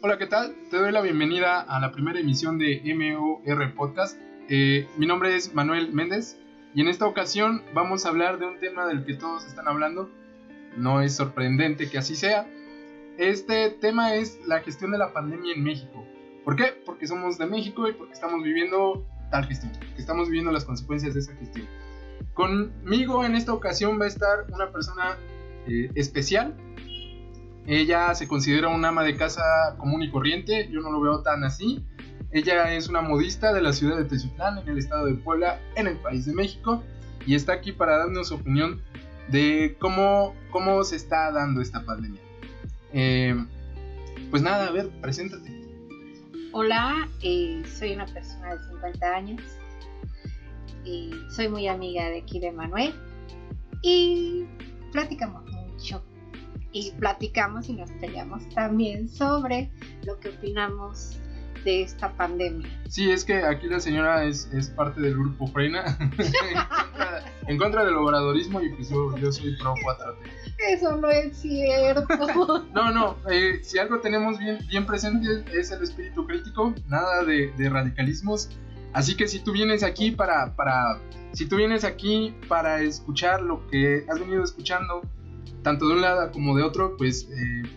Hola, ¿qué tal? Te doy la bienvenida a la primera emisión de MOR Podcast. Mi nombre es Manuel Méndez y en esta ocasión vamos a hablar de un tema del que todos están hablando. No es sorprendente que así sea. Este tema es la gestión de la pandemia en México. ¿Por qué? Porque somos de México y porque estamos viviendo tal gestión, que estamos viviendo las consecuencias de esa gestión. Conmigo en esta ocasión va a estar una persona especial. Ella se considera una ama de casa común y corriente, yo no lo veo tan así. Ella es una modista de la ciudad de Teciutlán, en el estado de Puebla, en el país de México, y está aquí para darnos su opinión de cómo se está dando esta pandemia. Pues nada, a ver, preséntate. Hola, soy una persona de 50 años, soy muy amiga de aquí de Manuel y platicamos mucho. Y platicamos y nos peleamos también sobre lo que opinamos de esta pandemia. Sí, es que aquí la señora es parte del grupo Frena en contra del obradorismo, y pues yo soy pro 4T. Eso no es cierto. No, si algo tenemos bien presente es el espíritu crítico, nada de radicalismos. Así que si tú vienes aquí para escuchar lo que has venido escuchando, tanto de un lado como de otro, pues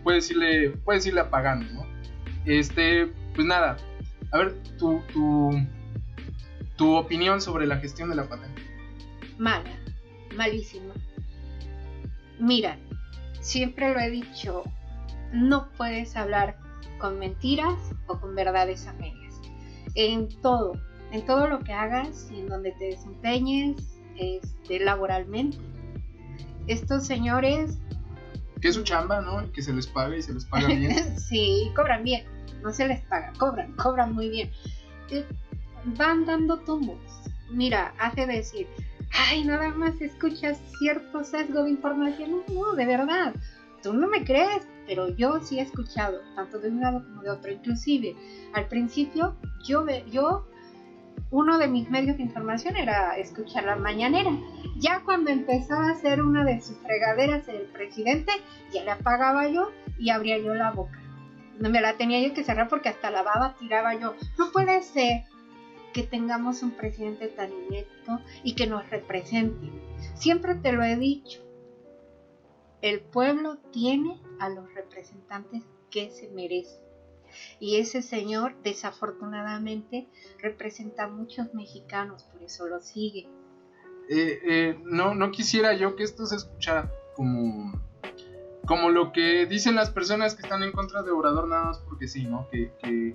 puedes irle apagando, ¿no? Pues nada, a ver, tu opinión sobre la gestión de la pandemia. Mala, malísima. Mira, siempre lo he dicho, no puedes hablar con mentiras o con verdades a medias. En todo lo que hagas y en donde te desempeñes laboralmente. Estos señores... Que es su chamba, ¿no? Que se les paga y se les paga bien. Sí, cobran bien, no se les paga, cobran muy bien. Van dando tumbos. Mira, hace decir, ay, nada más escuchas cierto sesgo de información. No, de verdad, tú no me crees, pero yo sí he escuchado, tanto de un lado como de otro. Inclusive, al principio, uno de mis medios de información era escuchar la mañanera. Ya cuando empezó a hacer una de sus fregaderas el presidente, ya le apagaba yo y abría yo la boca. Me la tenía yo que cerrar porque hasta la baba tiraba yo. No puede ser que tengamos un presidente tan inepto y que nos represente. Siempre te lo he dicho. El pueblo tiene a los representantes que se merecen. Y ese señor, desafortunadamente, representa a muchos mexicanos, por eso lo sigue. No quisiera yo que esto se escuchara como lo que dicen las personas que están en contra de Obrador, nada más porque sí, ¿no? Que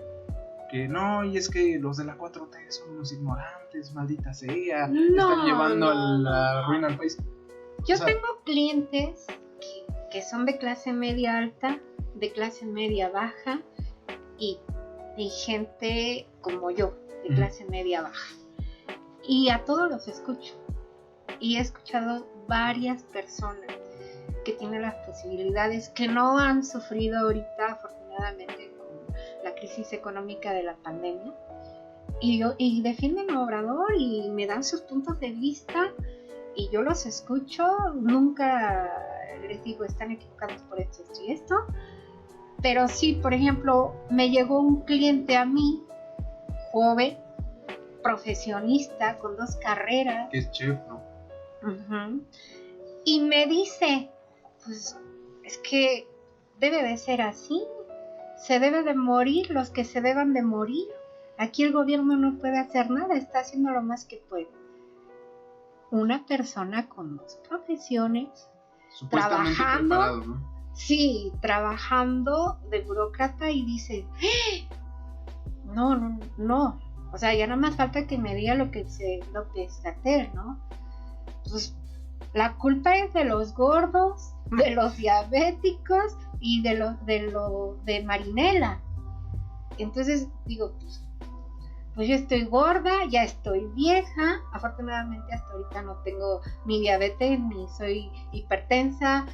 no, y es que los de la 4T son unos ignorantes, maldita sea, están llevando a la ruina al país. Yo tengo clientes que son de clase media alta, de clase media baja, y gente como yo, de clase media baja, y a todos los escucho, y he escuchado varias personas que tienen las posibilidades, que no han sufrido ahorita afortunadamente con la crisis económica de la pandemia, y defienden a Obrador y me dan sus puntos de vista y yo los escucho. Nunca les digo están equivocados por esto y esto. Pero sí, por ejemplo, me llegó un cliente a mí, joven, profesionista, con 2 carreras. Que es chef, ¿no? Uh-huh. Y me dice, pues, es que debe de ser así. Se debe de morir los que se deban de morir. Aquí el gobierno no puede hacer nada, está haciendo lo más que puede. Una persona con 2 profesiones, supuestamente trabajando, preparado, ¿no? Sí, trabajando de burócrata y dice, no, o sea, ya nada más falta que me diga lo que es hacer, ¿no? Pues la culpa es de los gordos, de los diabéticos y de Marinela. Entonces digo, pues yo estoy gorda, ya estoy vieja, afortunadamente hasta ahorita no tengo ni diabetes ni soy hipertensa,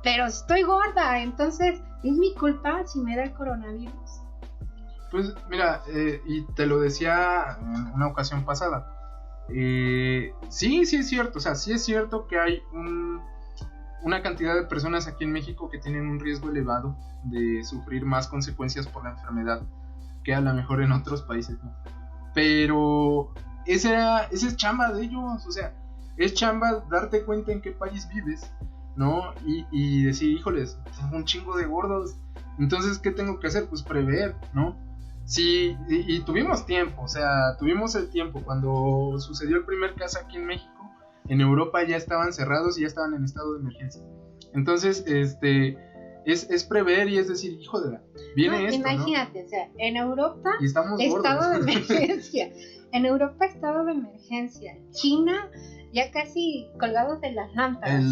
pero estoy gorda, entonces es mi culpa si me da el coronavirus. Pues mira, y te lo decía en una ocasión pasada, sí es cierto, o sea, sí es cierto que hay una cantidad de personas aquí en México que tienen un riesgo elevado de sufrir más consecuencias por la enfermedad que a lo mejor en otros países, ¿no? Pero esa es chamba de ellos, o sea, es chamba darte cuenta en qué país vives, ¿no? Y decir, híjoles, tengo un chingo de gordos, entonces, ¿qué tengo que hacer? Pues prever, ¿no? Sí, y tuvimos tiempo, o sea, tuvimos el tiempo. Cuando sucedió el primer caso aquí en México, en Europa ya estaban cerrados y ya estaban en estado de emergencia. Entonces, es prever y es decir, hijo de la, viene esto, imagínate, ¿no? O sea, en Europa, y estamos estado gordos. de emergencia. En Europa, estado de emergencia. China, ya casi colgados de las lámparas.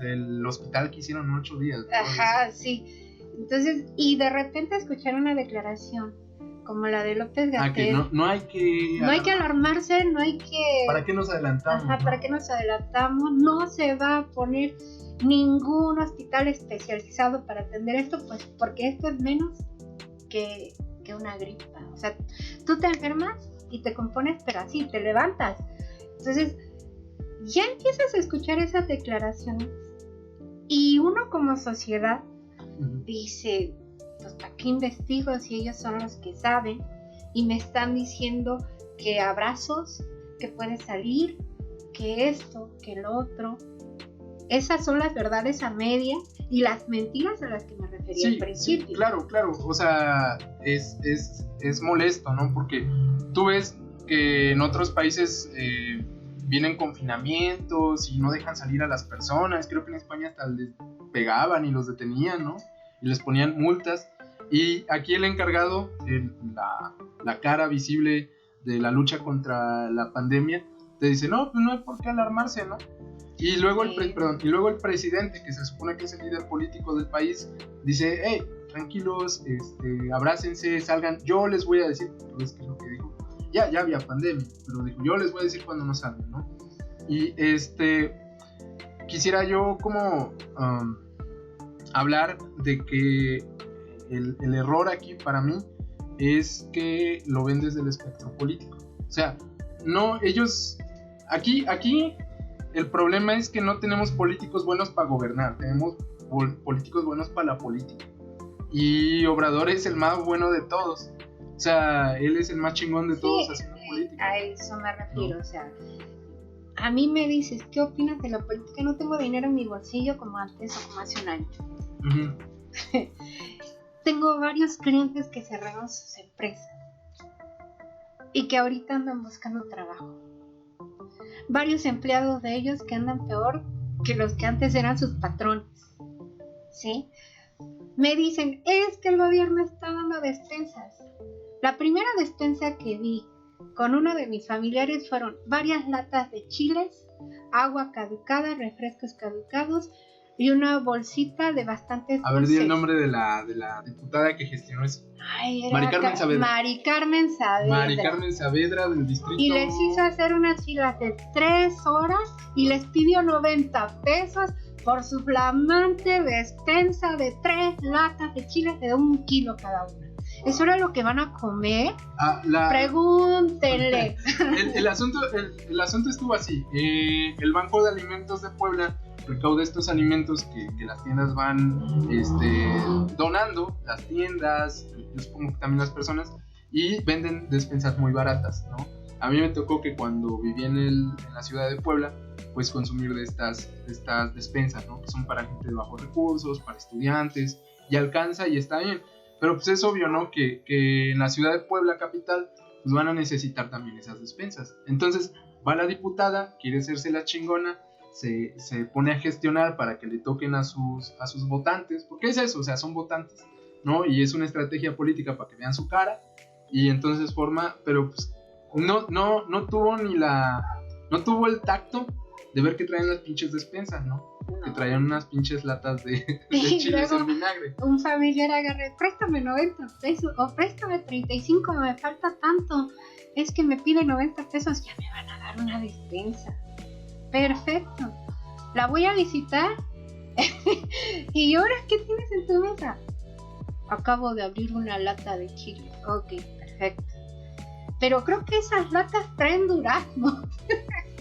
El hospital que hicieron 8 días. Ajá, sí. Entonces, y de repente escuchar una declaración como la de López-Gatell. Que no hay que alarmarse, no hay que... ¿Para qué nos adelantamos? Ajá, ¿para qué nos adelantamos? No se va a poner ningún hospital especializado para atender esto, pues porque esto es menos que una gripa. O sea, tú te enfermas y te compones, pero así, te levantas. Entonces, ya empiezas a escuchar esas declaraciones y uno como sociedad dice, pues ¿para qué investigo si ellos son los que saben y me están diciendo que abrazos, que puede salir, que esto, que lo otro? Esas son las verdades a media y las mentiras a las que me refería al principio. Sí, claro, o sea, es molesto, ¿no? Porque tú ves que en otros países vienen confinamientos y no dejan salir a las personas. Creo que en España hasta les pegaban y los detenían, ¿no? Y les ponían multas. Y aquí el encargado, la cara visible de la lucha contra la pandemia, te dice, no, pues no hay por qué alarmarse, ¿no? Y luego, el presidente, que se supone que es el líder político del país, dice, hey, tranquilos, abrácense, salgan, yo les voy a decir, ¿ves qué es lo que dijo? Ya había pandemia, pero dijo, yo les voy a decir cuando no salgan, ¿no? Y quisiera yo como hablar de que el error aquí para mí es que lo ven desde el espectro político. O sea, no, ellos, aquí el problema es que no tenemos políticos buenos para gobernar, tenemos políticos buenos para la política. Y Obrador es el más bueno de todos. O sea, él es el más chingón de todos haciendo política. A eso me refiero, ¿no? O sea, a mí me dices, ¿qué opinas de la política? No tengo dinero en mi bolsillo como antes o como hace un año. Uh-huh. Tengo varios clientes que cerraron sus empresas y que ahorita andan buscando trabajo. Varios empleados de ellos que andan peor que los que antes eran sus patrones, ¿sí? Me dicen, es que el gobierno está dando despensas. La primera despensa que vi con uno de mis familiares fueron varias latas de chiles, agua caducada, refrescos caducados y una bolsita de bastantes dulces. A ver, di el nombre de la diputada que gestionó eso. Ay, Mari Carmen Saavedra. Mari Carmen Saavedra del distrito. Y les hizo hacer unas filas de 3 horas y les pidió 90 pesos por su flamante despensa de 3 latas de chiles de 1 kilo cada una. ¿Eso era lo que van a comer? Pregúntenle. El asunto estuvo así. El Banco de Alimentos de Puebla recauda estos alimentos que las tiendas van donando, las tiendas, yo supongo que también las personas, y venden despensas muy baratas, ¿no? A mí me tocó que cuando viví en la ciudad de Puebla, pues consumir de estas despensas, ¿no? Que son para gente de bajos recursos, para estudiantes, y alcanza y está bien. Pero pues es obvio, ¿no? Que en la ciudad de Puebla, capital, pues van a necesitar también esas despensas. Entonces va la diputada, quiere hacerse la chingona, se pone a gestionar para que le toquen a sus votantes, porque es eso, o sea, son votantes, ¿no? Y es una estrategia política para que vean su cara, y entonces forma, pero pues no tuvo el tacto de ver que traen las pinches despensas, ¿no? Que traían unas pinches latas de chiles en vinagre. Un familiar agarré, préstame 90 pesos o préstame 35, me falta tanto, es que me pide 90 pesos, ya me van a dar una despensa. Perfecto, la voy a visitar. ¿Y ahora qué tienes en tu mesa? Acabo de abrir una lata de chile. Ok, perfecto. Pero creo que esas latas traen durazno.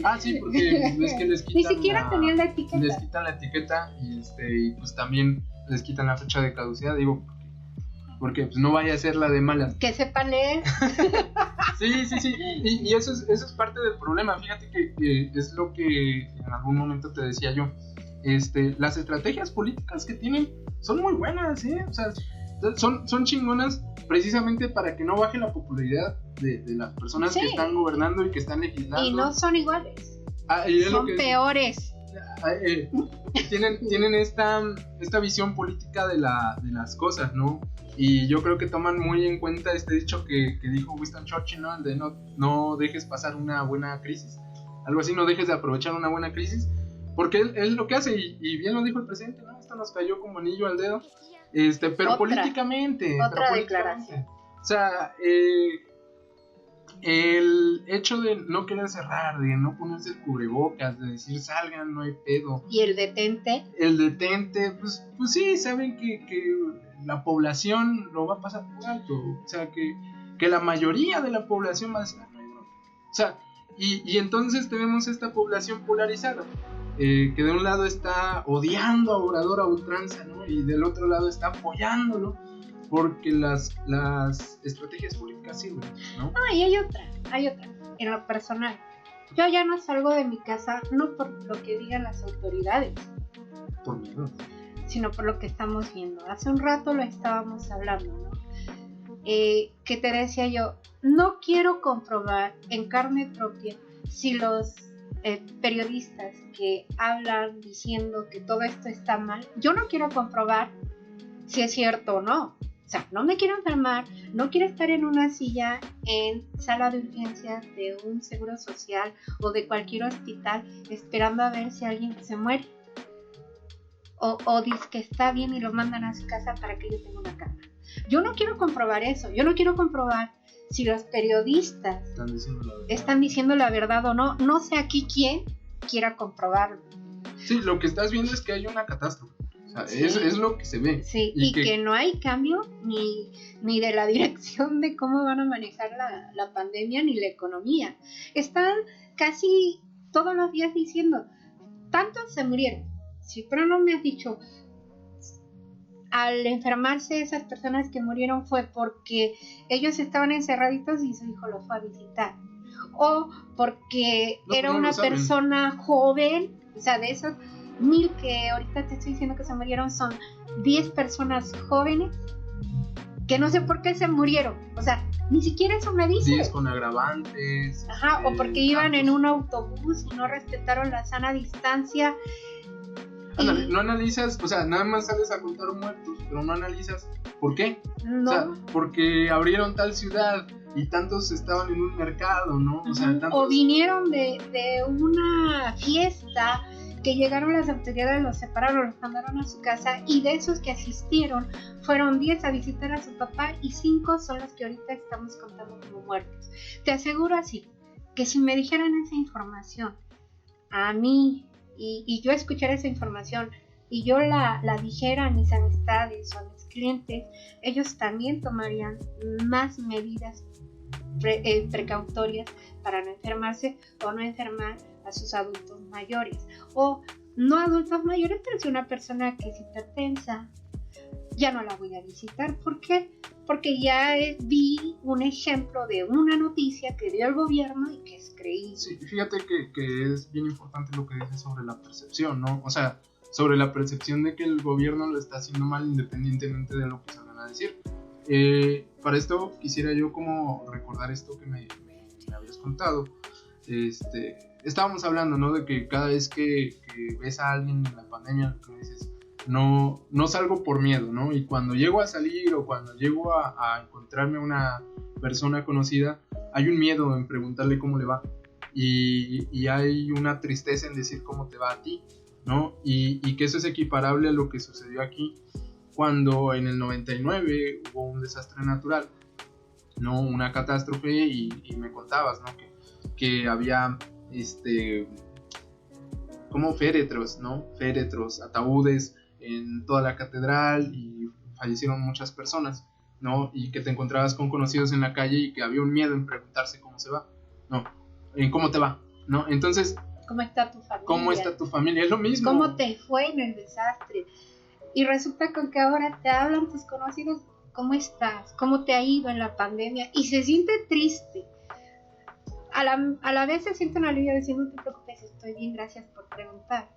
Ah, sí, porque es que les quitan Ni siquiera tenían la etiqueta. Les quitan la etiqueta y pues también les quitan la fecha de caducidad, digo, porque pues no vaya a ser la de malas. Que sepan leer. Sí, y eso es parte del problema. Fíjate que es lo que en algún momento te decía yo. Las estrategias políticas que tienen son muy buenas, ¿eh? O sea, son chingonas precisamente para que no baje la popularidad de las personas que están gobernando y que están legislando. Y no son iguales. Son peores. Tienen esta visión política de las cosas, ¿no? Y yo creo que toman muy en cuenta este dicho que dijo Winston Churchill, ¿no? El de no dejes pasar una buena crisis. Algo así, no dejes de aprovechar una buena crisis. Porque él lo que hace, y bien lo dijo el presidente, ¿no? Esto nos cayó como anillo al dedo. Pero políticamente. Declaración. O sea, el hecho de no querer cerrar, de no ponerse el cubrebocas, de decir salgan, no hay pedo. ¿Y el detente? Pues sí, saben que la población lo va a pasar por alto. O sea, que la mayoría de la población va a decir, no hay bronca. O sea, y entonces tenemos esta población polarizada. Que de un lado está odiando a Obrador a ultranza, ¿no? Y del otro lado está apoyándolo porque las estrategias políticas sirven, ¿no? Y hay otra, en lo personal. Yo ya no salgo de mi casa no por lo que digan las autoridades, por miedo, sino por lo que estamos viendo. Hace un rato lo estábamos hablando, ¿no? Que te decía yo, no quiero comprobar en carne propia si los periodistas que hablan diciendo que todo esto está mal, yo no quiero comprobar si es cierto o no. O sea, no me quiero enfermar, no quiero estar en una silla en sala de urgencias de un seguro social o de cualquier hospital esperando a ver si alguien se muere. O dice que está bien y lo mandan a su casa para que yo tenga una cama. Yo no quiero comprobar eso, yo no quiero comprobar si los periodistas están diciendo la verdad o no. No sé aquí quién quiera comprobarlo. Sí, lo que estás viendo es que hay una catástrofe. O sea, sí. es lo que se ve. Sí, y que no hay cambio ni de la dirección de cómo van a manejar la pandemia ni la economía. Están casi todos los días diciendo, tantos se murieron. Sí, pero no me has dicho, al enfermarse esas personas que murieron fue porque ellos estaban encerraditos y su hijo los fue a visitar. O porque era una persona joven, o sea, de esos 1000 que ahorita te estoy diciendo que se murieron, son 10 personas jóvenes que no sé por qué se murieron. O sea, ni siquiera eso me dice. 10 con agravantes. Ajá, o porque iban en un autobús y no respetaron la sana distancia. No analizas, o sea, nada más sales a contar muertos, pero no analizas por qué. No. O sea, porque abrieron tal ciudad y tantos estaban en un mercado, ¿no? O sea, tantos... O vinieron de una fiesta que llegaron las autoridades, los separaron, los mandaron a su casa, y de esos que asistieron fueron 10 a visitar a su papá y 5 son los que ahorita estamos contando como muertos. Te aseguro así, que si me dijeran esa información a mí y yo escuchara esa información y yo la dijera a mis amistades o a mis clientes, ellos también tomarían más medidas precautorias para no enfermarse o no enfermar a sus adultos mayores, o no adultos mayores, pero si una persona que es hipertensa, ya no la voy a visitar. ¿Por qué? Porque ya vi un ejemplo de una noticia que dio el gobierno y que es creíble. Sí, fíjate que es bien importante lo que dices sobre la percepción, ¿no? O sea, sobre la percepción de que el gobierno lo está haciendo mal independientemente de lo que salgan a decir. Para esto quisiera yo como recordar esto que me habías contado. Estábamos hablando, ¿no? De que cada vez que ves a alguien en la pandemia, que dices, no salgo por miedo, ¿no? Y cuando llego a salir o cuando llego a encontrarme una persona conocida, hay un miedo en preguntarle cómo le va. Y hay una tristeza en decir cómo te va a ti, ¿no? Y que eso es equiparable a lo que sucedió aquí cuando en el 99 hubo un desastre natural, ¿no? Una catástrofe, y me contabas, ¿no? Que había como féretros, ¿no? Féretros, ataúdes en toda la catedral y fallecieron muchas personas, ¿no? Y que te encontrabas con conocidos en la calle y que había un miedo en preguntarse cómo se va, ¿no? En cómo te va. ¿no? Entonces, ¿cómo está tu familia? ¿Cómo está tu familia? Es lo mismo. ¿Cómo te fue en el desastre? Y resulta con que ahora te hablan tus conocidos, ¿cómo estás? ¿Cómo te ha ido en la pandemia? Y se siente triste. A la vez se siente un alivio diciendo, no te preocupes, estoy bien, gracias por preguntar.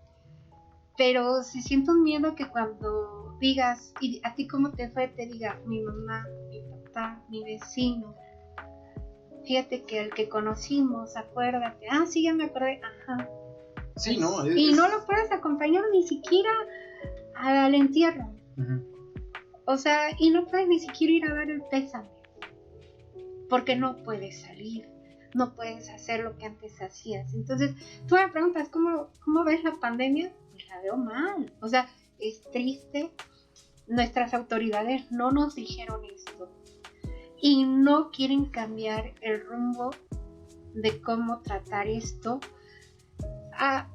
Pero se siente un miedo que cuando digas, ¿y a ti cómo te fue? Te diga, mi mamá, mi papá, mi vecino. Fíjate que el que conocimos, acuérdate. Ah, sí, ya me acordé. Ajá. Sí, ¿no? Y no lo puedes acompañar ni siquiera al entierro. Uh-huh. O sea, y no puedes ni siquiera ir a dar el pésame. Porque no puedes salir. No puedes hacer lo que antes hacías. Entonces, tú me preguntas, ¿cómo ves la pandemia? Pues la veo mal. O sea, es triste. Nuestras autoridades no nos dijeron esto. Y no quieren cambiar el rumbo de cómo tratar esto.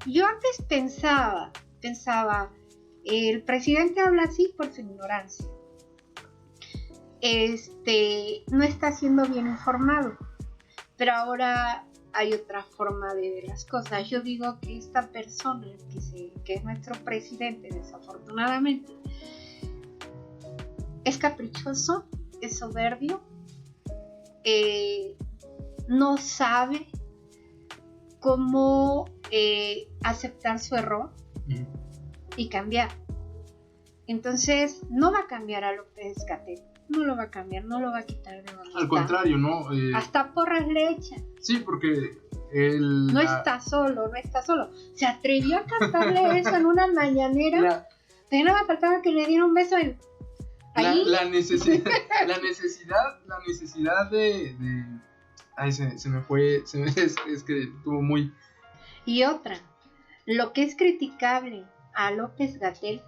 Yo antes pensaba, el presidente habla así por su ignorancia. No está siendo bien informado. Pero ahora hay otra forma de ver las cosas. Yo digo que esta persona, que es nuestro presidente, desafortunadamente, es caprichoso, es soberbio, no sabe cómo aceptar su error y cambiar. Entonces, no va a cambiar a López-Gatell. No lo va a cambiar, no lo va a quitar de donde Al contrario, ¿no? Hasta porras le echan. Sí, porque no está solo. Se atrevió a cantarle eso en una mañanera. Pero no me faltaba que le diera un beso en... ¿Ahí? La necesidad de... Ay, se me fue, es que estuvo muy... Y otra, lo que es criticable a López-Gatell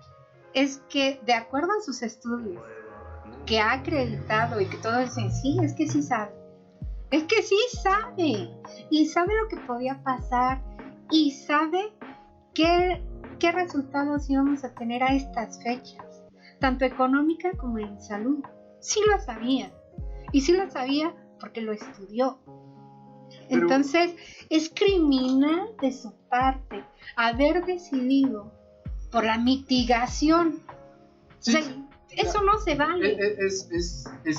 es que, de acuerdo a sus estudios, que ha acreditado y que todo es sencillo, es que sí sabe. Y sabe lo que podía pasar y sabe qué resultados íbamos a tener a estas fechas, tanto económica como en salud. Sí lo sabía. Y sí lo sabía porque lo estudió. Entonces, es criminal de su parte haber decidido por la mitigación. Sí, o sea, eso no se vale.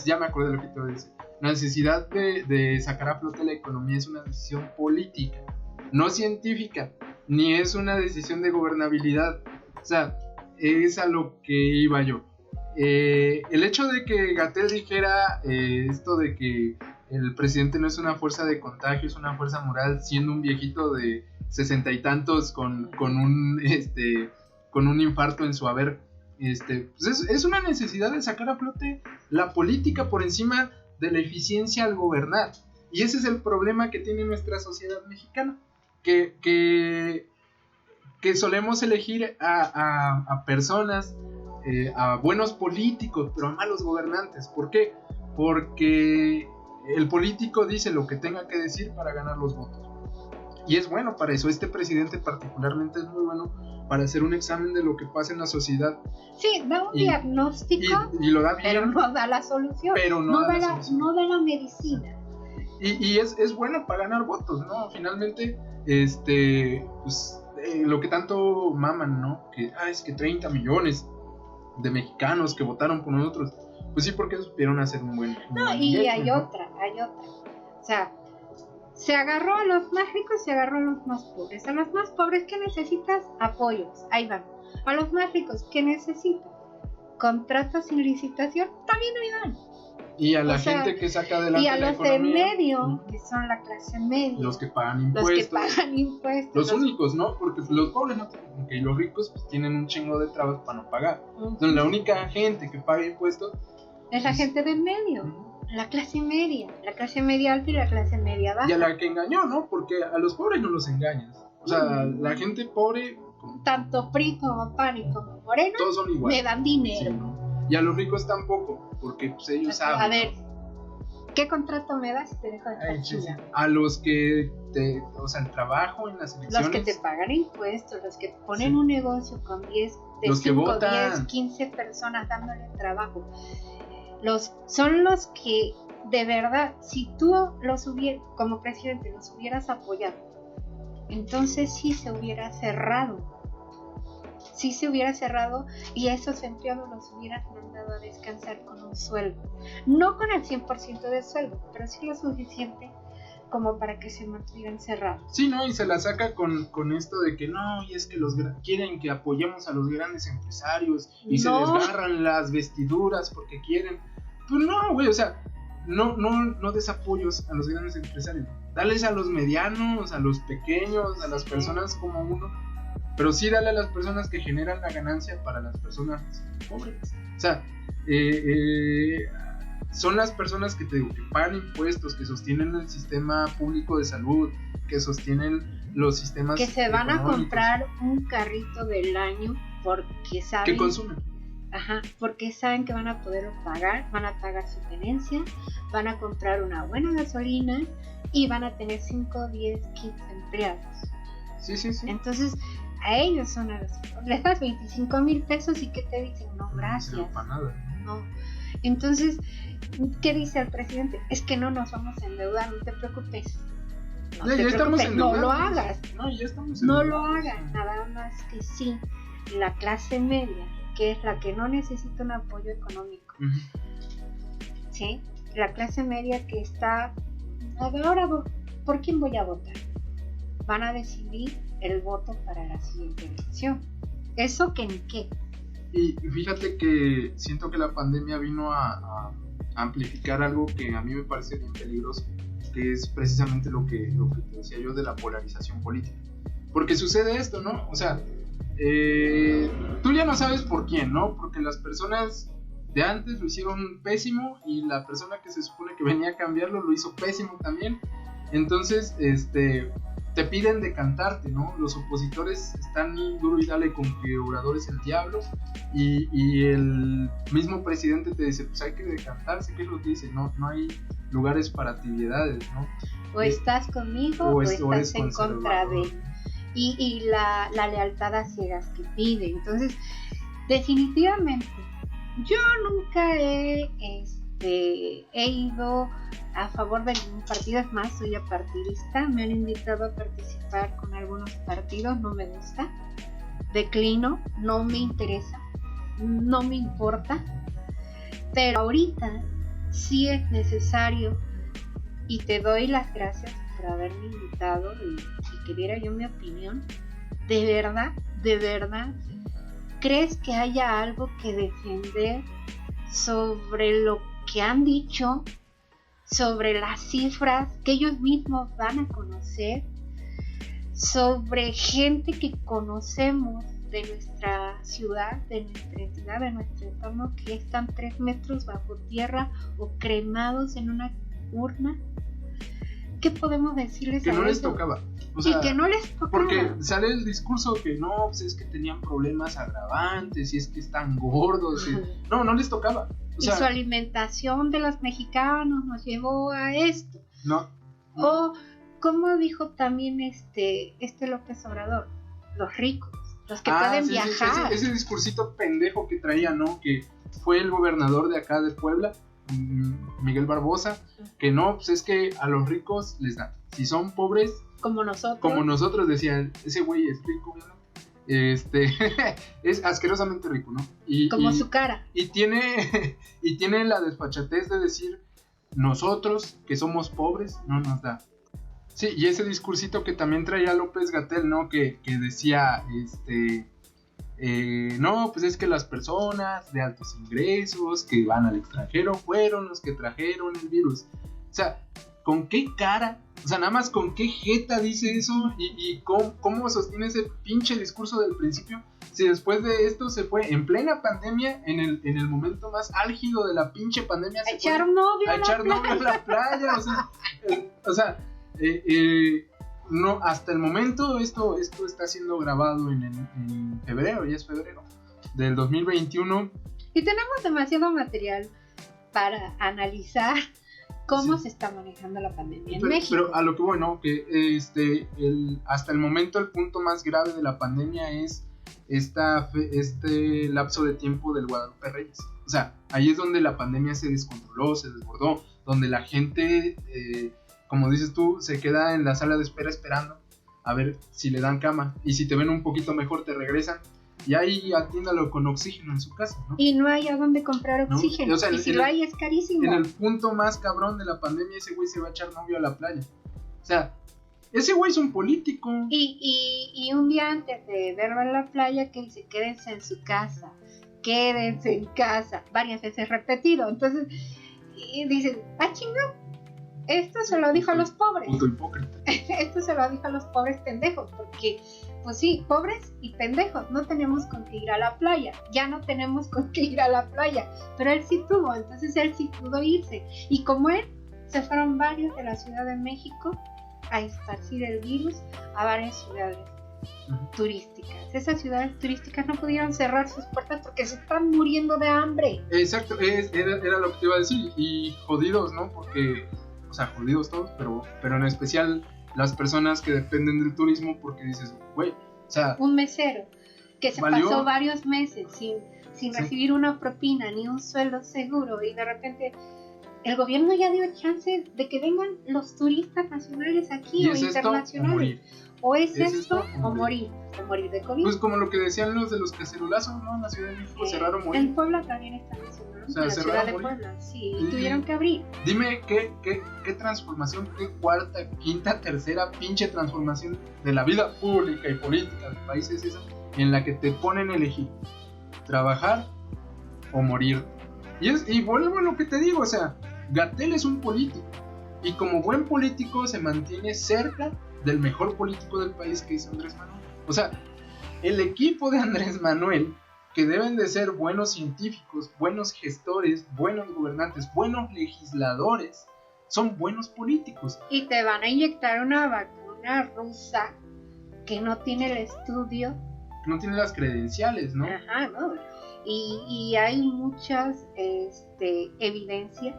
Ya me acordé de lo que te voy a decir. La necesidad de sacar a flote la economía es una decisión política, no científica, ni es una decisión de gobernabilidad. O sea, es a lo que iba yo. El hecho de que Gatell dijera esto de que el presidente no es una fuerza de contagio, es una fuerza moral, siendo un viejito de 60 y tantos con un infarto en su haber, pues es una necesidad de sacar a flote la política por encima de la eficiencia al gobernar. Y ese es el problema que tiene nuestra sociedad mexicana, que solemos elegir a personas, a buenos políticos, pero a malos gobernantes. ¿Por qué? Porque el político dice lo que tenga que decir para ganar los votos. Y es bueno para eso. Este presidente particularmente es muy bueno para hacer un examen de lo que pasa en la sociedad. Sí, da un diagnóstico, y lo da bien, pero no da la solución. Pero no da la medicina. Y es bueno para ganar votos, ¿no? Finalmente, pues, lo que tanto maman, ¿no? Que es que 30 millones de mexicanos que votaron por nosotros. Pues sí, porque supieron hacer un buen y hay otra. O sea, se agarró a los más ricos, se agarró a los más pobres. A los más pobres, ¿qué necesitas? Apoyos, ahí van. A los más ricos, ¿qué necesitas? Contratos sin licitación, también ahí van. Y a la gente que saca adelante y a la los economía, de medio, que son la clase media, los que pagan impuestos, los únicos, ¿no? Porque los pobres no tienen, y los ricos pues tienen un chingo de trabas para no pagar. Entonces la única gente que paga impuestos es la gente de medio. La clase media alta y la clase media baja. Y a la que engañó, ¿no? Porque a los pobres no los engañas. O sea, la gente pobre, tanto PRI como PAN como Morena, todos son iguales. Me dan dinero. Sí, ¿no? Y a los ricos tampoco, porque pues, ellos saben. A ver, ¿qué contrato me das si te dejo de estar a los que el trabajo en las elecciones. Los que te pagan impuestos, los que ponen un negocio con 10, de los 5, 10, 15 personas dándole trabajo. Son los que, de verdad, si tú como presidente los hubieras apoyado entonces sí se hubiera cerrado. Sí se hubiera cerrado y a esos empleados los hubieran mandado a descansar con un sueldo. No con el 100% del sueldo, pero sí lo suficiente como para que se mantuvieran cerrados. Sí, ¿no? Y se la saca con esto de que no, y es que quieren que apoyemos a los grandes empresarios y se desgarran las vestiduras porque quieren. Pues no, güey, o sea, no des apoyos a los grandes empresarios. Dales a los medianos, a los pequeños, a las personas como uno. Pero sí dale a las personas que generan la ganancia para las personas pobres. O sea, son las personas que te digo, que pagan impuestos, que sostienen el sistema público de salud, que sostienen los sistemas que se van a comprar un carrito del año porque saben que consumen. Ajá, porque saben que van a poderlo pagar, van a pagar su tenencia, van a comprar una buena gasolina y van a tener 5, 10, 15 empleados. Sí. Entonces, a ellos son a los les das 25,000 pesos y ¿qué te dicen? No, gracias. No, para nada. No. Entonces, ¿qué dice el presidente? Es que no nos vamos a endeudar, no te preocupes. No lo hagas. No, ya estamos no lo hagas, nada más que sí, la clase media, que es la que no necesita un apoyo económico. ¿Sí? La clase media que está, ahora, ¿por quién voy a votar? Van a decidir el voto para la siguiente elección. ¿Eso que ni qué? Y fíjate que siento que la pandemia vino a amplificar algo que a mí me parece bien peligroso, que es precisamente lo que te decía yo de la polarización política. Porque sucede esto, ¿no? O sea, tú ya no sabes por quién, ¿no? Porque las personas de antes lo hicieron pésimo y la persona que se supone que venía a cambiarlo lo hizo pésimo también. Entonces, te piden decantarte, ¿no? Los opositores están duro y dale con que Obrador es el diablo y el mismo presidente te dice, pues hay que decantarse, ¿qué es lo que dice? No hay lugares para tibiedades, ¿no? O estás conmigo o estás en contra de... Y la lealtad a ciegas que pide. Entonces, definitivamente, yo nunca he ido a favor de ningún partido, es más, soy apartidista, me han invitado a participar con algunos partidos, no me gusta, declino, no me interesa, no me importa, pero ahorita sí es necesario y te doy las gracias por haberme invitado y que diera yo mi opinión. De verdad, ¿crees que haya algo que defender sobre lo que han dicho, sobre las cifras que ellos mismos van a conocer, sobre gente que conocemos de nuestra ciudad, de nuestra entidad, de nuestro entorno, que están 3 metros bajo tierra o cremados en una urna? ¿Qué podemos decirles que a no eso? Les tocaba? O sea, y que no les tocaba. Porque sale el discurso que no, pues es que tenían problemas agravantes y es que están gordos. No les tocaba. O sea, y su alimentación de los mexicanos nos llevó a esto. No. O como dijo también López Obrador, los ricos, los que pueden viajar. Ese discursito pendejo que traía, ¿no? Que fue el gobernador de acá de Puebla, Miguel Barbosa, que no, pues es que a los ricos les dan. Si son pobres, como nosotros decían, ese güey es rico, ¿no? Es asquerosamente rico, ¿no? Como su cara. Y tiene la desfachatez de decir, nosotros que somos pobres no nos da. Sí, y ese discursito que también traía López-Gatell, ¿no? Que decía, no, pues es que las personas de altos ingresos que van al extranjero fueron los que trajeron el virus. O sea, ¿con qué cara? O sea, nada más con qué jeta dice eso y cómo sostiene ese pinche discurso del principio. Si después de esto se fue en plena pandemia, en el momento más álgido de la pinche pandemia, a echar novio a la playa. O sea, no, hasta el momento esto está siendo grabado en febrero, ya es febrero del 2021. Y tenemos demasiado material para analizar cómo se está manejando la pandemia en México. Pero a lo que voy, ¿no? Que hasta el momento el punto más grave de la pandemia es este lapso de tiempo del Guadalupe Reyes. O sea, ahí es donde la pandemia se descontroló, se desbordó, donde la gente, como dices tú, se queda en la sala de espera esperando a ver si le dan cama, y si te ven un poquito mejor te regresan, y ahí atiéndalo con oxígeno en su casa, ¿no? Y no hay a dónde comprar oxígeno, ¿no? O sea, y si lo hay es carísimo. En el punto más cabrón de la pandemia, ese güey se va a echar novio a la playa. O sea, ese güey es un político. Y un día antes de verlo en la playa, que dice, quédense en su casa, quédense en casa, varias veces repetido. Entonces, y dicen, chingón, esto se lo dijo a los pobres. Puto hipócrita. Esto se lo dijo a los pobres pendejos, porque, pues sí, pobres y pendejos, no tenemos con qué ir a la playa, ya no tenemos con qué ir a la playa, pero él sí tuvo, entonces él sí pudo irse. Y como él, se fueron varios de la Ciudad de México a esparcir el virus a varias ciudades turísticas. Esas ciudades turísticas no pudieron cerrar sus puertas porque se están muriendo de hambre. Exacto, era lo que te iba a decir. Y jodidos, ¿no? Porque, o sea, jodidos todos, pero en especial las personas que dependen del turismo, porque dices, güey, o sea, un mesero que se pasó varios meses sin recibir una propina ni un sueldo seguro, y de repente el gobierno ya dio chance de que vengan los turistas nacionales aquí o internacionales. O es esto o morir. O morir de COVID. Pues como lo que decían los de los cacerolazos, ¿no? En la Ciudad de México cerraron morir. En Puebla también están mencionando. O sea, en la ciudad de Puebla, sí, y tuvieron que abrir. Dime qué transformación, qué cuarta, quinta, tercera pinche transformación de la vida pública y política del país es esa, en la que te ponen a elegir trabajar o morir. Y vuelvo a lo que te digo, o sea, Gatell es un político, y como buen político se mantiene cerca del mejor político del país, que es Andrés Manuel. O sea, el equipo de Andrés Manuel, que deben de ser buenos científicos, buenos gestores, buenos gobernantes, buenos legisladores, son buenos políticos. Y te van a inyectar una vacuna rusa que no tiene el estudio, no tiene las credenciales, ¿no? Ajá, no. Y hay muchas evidencias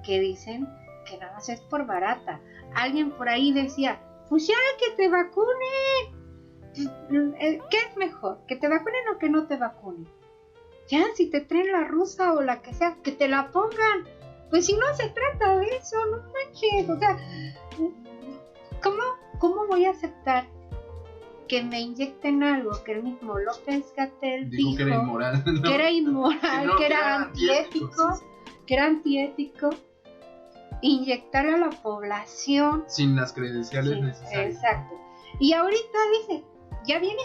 que dicen que nada más es por barata. Alguien por ahí decía, pues ya que te vacunen. ¿Qué es mejor? ¿Que te vacunen o que no te vacunen? Ya, si te traen la rusa o la que sea, que te la pongan. Pues si no se trata de eso, no manches. O sea, ¿cómo voy a aceptar que me inyecten algo que el mismo López-Gatell dijo que era inmoral, ¿no? Que era inmoral, que era antiético, sí. Que era antiético inyectar a la población sin las credenciales necesarias. Exacto. Y ahorita dice, ya viene.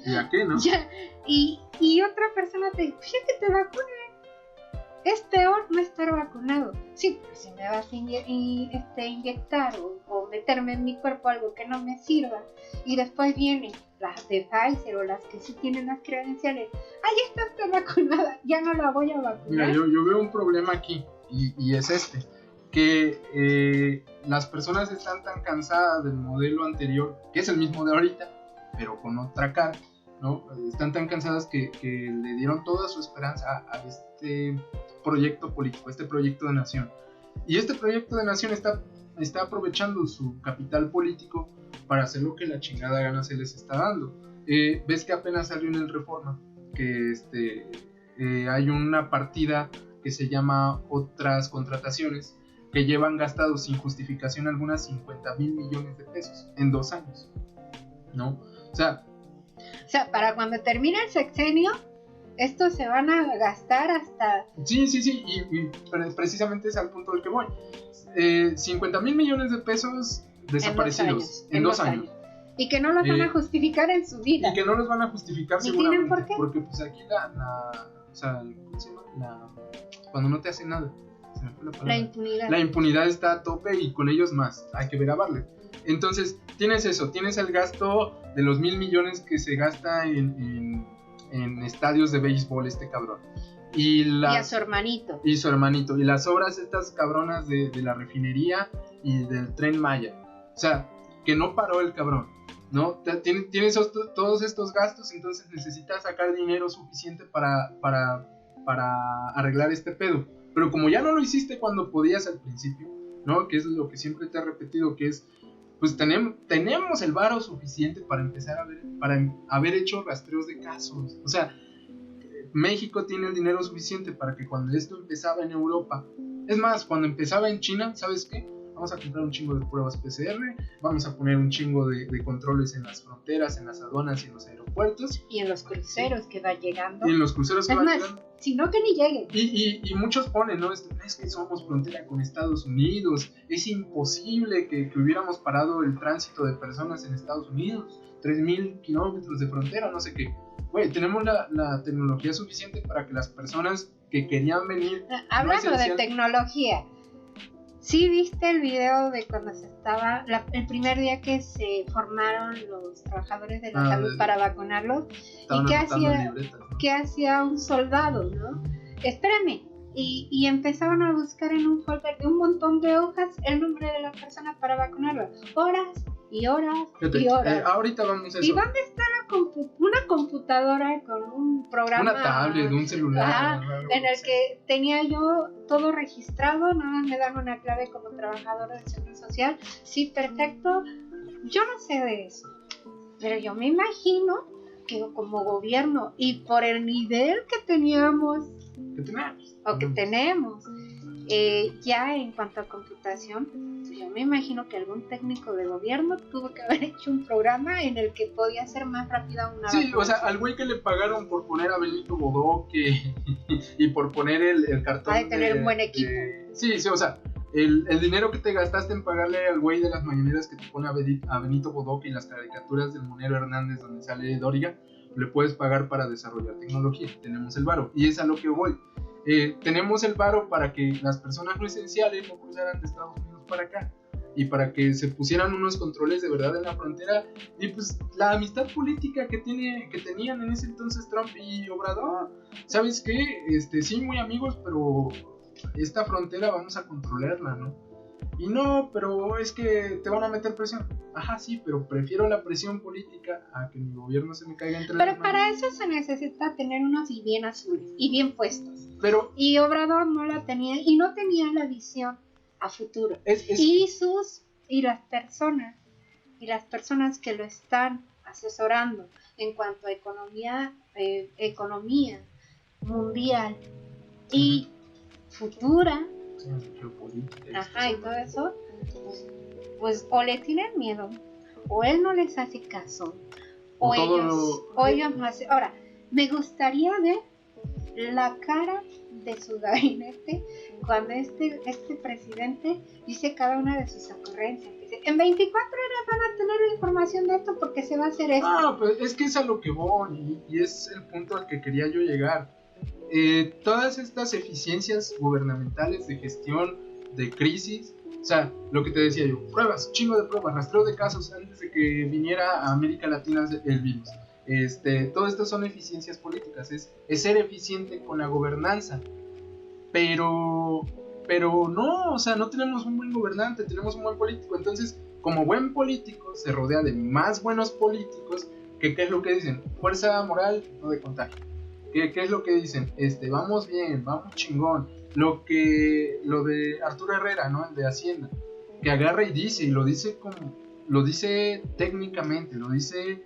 ¿Y a qué, no? Ya. Y otra persona te dice, ya que te vacunen. Es peor no estar vacunado. Sí, pero si me vas a inyectar o meterme en mi cuerpo algo que no me sirva, y después vienen las de Pfizer o las que sí tienen las credenciales, ya estás vacunada, ya no la voy a vacunar. Mira, yo veo un problema aquí, y es que las personas están tan cansadas del modelo anterior, que es el mismo de ahorita, pero con otra cara, ¿no? Están tan cansadas que le dieron toda su esperanza a este proyecto político, este proyecto de nación. Y este proyecto de nación está aprovechando su capital político para hacer lo que la chingada gana se les está dando. Ves que apenas salió en el Reforma que hay una partida que se llama otras contrataciones, que llevan gastados sin justificación alguna 50,000 millones de pesos en 2 años, ¿no? O sea, para cuando termine el sexenio, estos se van a gastar hasta... Sí, y precisamente es al punto al que voy. 50,000 millones de pesos desaparecidos en 2 años. Y que no los van a justificar en su vida. Y que no los van a justificar seguramente. ¿Por qué? Porque pues aquí o sea, ¿cómo se llama? Cuando no te hacen nada. Se me fue la palabra. La impunidad está a tope, y con ellos más. Hay que ver a Bartlett. Entonces, tienes eso, tienes el gasto de los 1,000 millones que se gasta en estadios de béisbol este cabrón. Y a su hermanito. Y su hermanito. Y las obras estas cabronas de la refinería y del Tren Maya. O sea, que no paró el cabrón, ¿no? Tienes todos estos gastos, entonces necesitas sacar dinero suficiente para arreglar este pedo. Pero como ya no lo hiciste cuando podías al principio, ¿no? Que es lo que siempre te he repetido, que es, pues tenemos el varo suficiente para empezar para haber hecho rastreos de casos. O sea, México tiene el dinero suficiente para que cuando esto empezaba en Europa, es más, cuando empezaba en China, ¿sabes qué? vamos a comprar un chingo de pruebas PCR, vamos a poner un chingo de controles en las fronteras, en las aduanas y en los aeropuertos. Y en los cruceros que va llegando. Y en los cruceros que van llegando. Sino que ni lleguen. Y muchos ponen, ¿no? Es que somos frontera con Estados Unidos, es imposible que hubiéramos parado el tránsito de personas en Estados Unidos, 3,000 kilómetros de frontera, no sé qué. Güey, tenemos la tecnología suficiente para que las personas que querían venir... Hablando de tecnología, ¿sí viste el video de cuando se estaba, el primer día que se formaron los trabajadores de la salud para vacunarlos? ¿Y qué hacía un soldado, no? Espérame. Y empezaron a buscar en un folder de un montón de hojas el nombre de la persona para vacunarlo. Horas y horas y horas. Ahorita vamos a eso. ¿Y dónde está una computadora con un programa? Una tablet, un celular. En el que tenía yo todo registrado, nada más me dan una clave como trabajadora del Seguro Social. Sí, perfecto. Yo no sé de eso, pero yo me imagino que como gobierno y por el nivel que teníamos o que tenemos ya en cuanto a computación, yo me imagino que algún técnico de gobierno tuvo que haber hecho un programa en el que podía ser más rápida una Sí, o sea, al güey que le pagaron por poner a Benito Bodoque y por poner el cartón de tener un buen equipo. Sí, o sea, el dinero que te gastaste en pagarle al güey de las mañaneras que te pone a Benito Bodoque y las caricaturas del Monero Hernández donde sale Dóriga, le puedes pagar para desarrollar tecnología. Tenemos el varo, y es a lo que voy. Tenemos el varo para que las personas no esenciales no cruzaran de Estados Unidos para acá y para que se pusieran unos controles de verdad en la frontera. Y pues la amistad política que tenían en ese entonces Trump y Obrador, ¿sabes qué? Sí, muy amigos, pero esta frontera vamos a controlarla, ¿no? Y no, pero es que te van a meter presión. Ajá, sí, pero prefiero la presión política a que mi gobierno se me caiga entre las manos. Pero para eso se necesita tener unos y bien azules y bien puestos. Pero, y Obrador no la tenía y no tenía la visión a futuro. Y las personas que lo están asesorando en cuanto a economía mundial y futura, y todo eso, pues o le tienen miedo, o él no les hace caso, o ellos no hacen. Ahora, me gustaría ver la cara de su gabinete cuando este presidente dice cada una de sus ocurrencias. Dice, en 24 horas van a tener la información de esto porque se va a hacer esto. Ah, pues es que es a lo que voy y es el punto al que quería yo llegar. Todas estas eficiencias gubernamentales de gestión de crisis, o sea, lo que te decía yo, pruebas, chingo de pruebas, rastreo de casos antes de que viniera a América Latina el virus. Todo esto son eficiencias políticas, es ser eficiente con la gobernanza, pero no, o sea, no tenemos un buen gobernante, tenemos un buen político. Entonces, como buen político se rodea de más buenos políticos que ¿qué es lo que dicen? Fuerza moral, no de contagio. ¿Qué es lo que dicen? Vamos bien, vamos chingón. Lo de Arturo Herrera, ¿no? El de Hacienda, que agarra y dice, y lo dice técnicamente, lo dice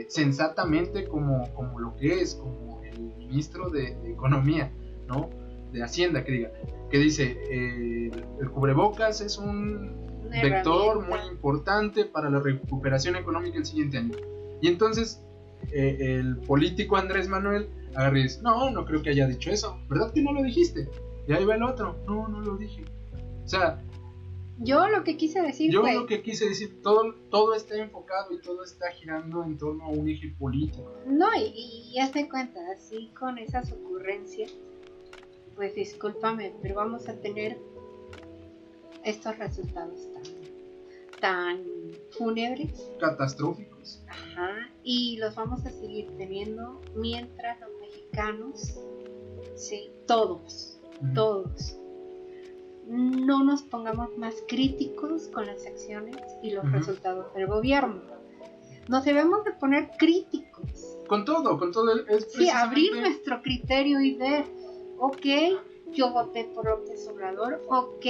sensatamente como lo que es, como el ministro de Economía, ¿no? De Hacienda, que dice, el cubrebocas es un vector muy importante para la recuperación económica el siguiente año. Y entonces el político Andrés Manuel agarra y dice, no creo que haya dicho eso, ¿verdad que no lo dijiste? Y ahí va el otro, no lo dije. O sea, yo lo que quise decir todo está enfocado y todo está girando en torno a un eje político. No, y haz de cuenta, así con esas ocurrencias, pues discúlpame, pero vamos a tener estos resultados tan fúnebres, catastróficos. Ajá, y los vamos a seguir teniendo mientras los mexicanos, sí, todos, no nos pongamos más críticos con las acciones y los resultados del gobierno. Nos debemos de poner críticos. Con todo sí, abrir nuestro criterio y ver, ok, yo voté por López Obrador, ok,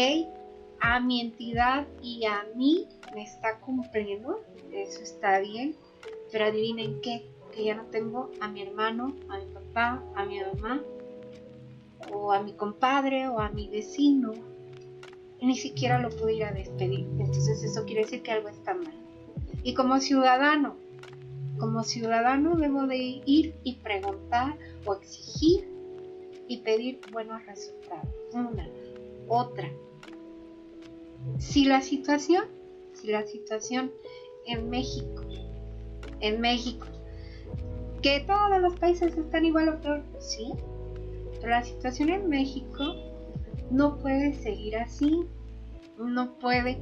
a mi entidad y a mí me está cumpliendo, eso está bien, pero adivinen qué, que ya no tengo a mi hermano, a mi papá, a mi mamá, o a mi compadre, o a mi vecino, ni siquiera lo pude ir a despedir. Entonces eso quiere decir que algo está mal. Y como ciudadano debo de ir y preguntar o exigir y pedir buenos resultados. Una, otra. Si la situación en México, que todos los países están igual o peor, sí, pero la situación en México no puede seguir así, no puede,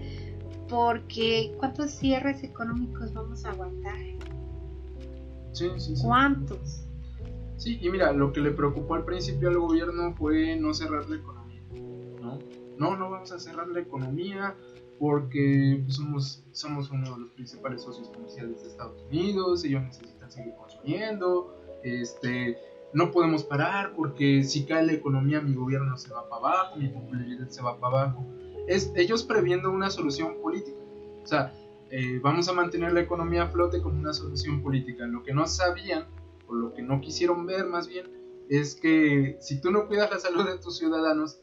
porque ¿cuántos cierres económicos vamos a aguantar? Sí. ¿Cuántos? Sí, y mira, lo que le preocupó al principio al gobierno fue no cerrar la economía, ¿no? No vamos a cerrar la economía porque somos uno de los principales socios comerciales de Estados Unidos, ellos necesitan seguir consumiendo, no podemos parar porque si cae la economía mi gobierno se va para abajo, mi popularidad se va para abajo. Ellos previendo una solución política, o sea, vamos a mantener la economía a flote como una solución política. Lo que no sabían, o lo que no quisieron ver más bien, es que si tú no cuidas la salud de tus ciudadanos,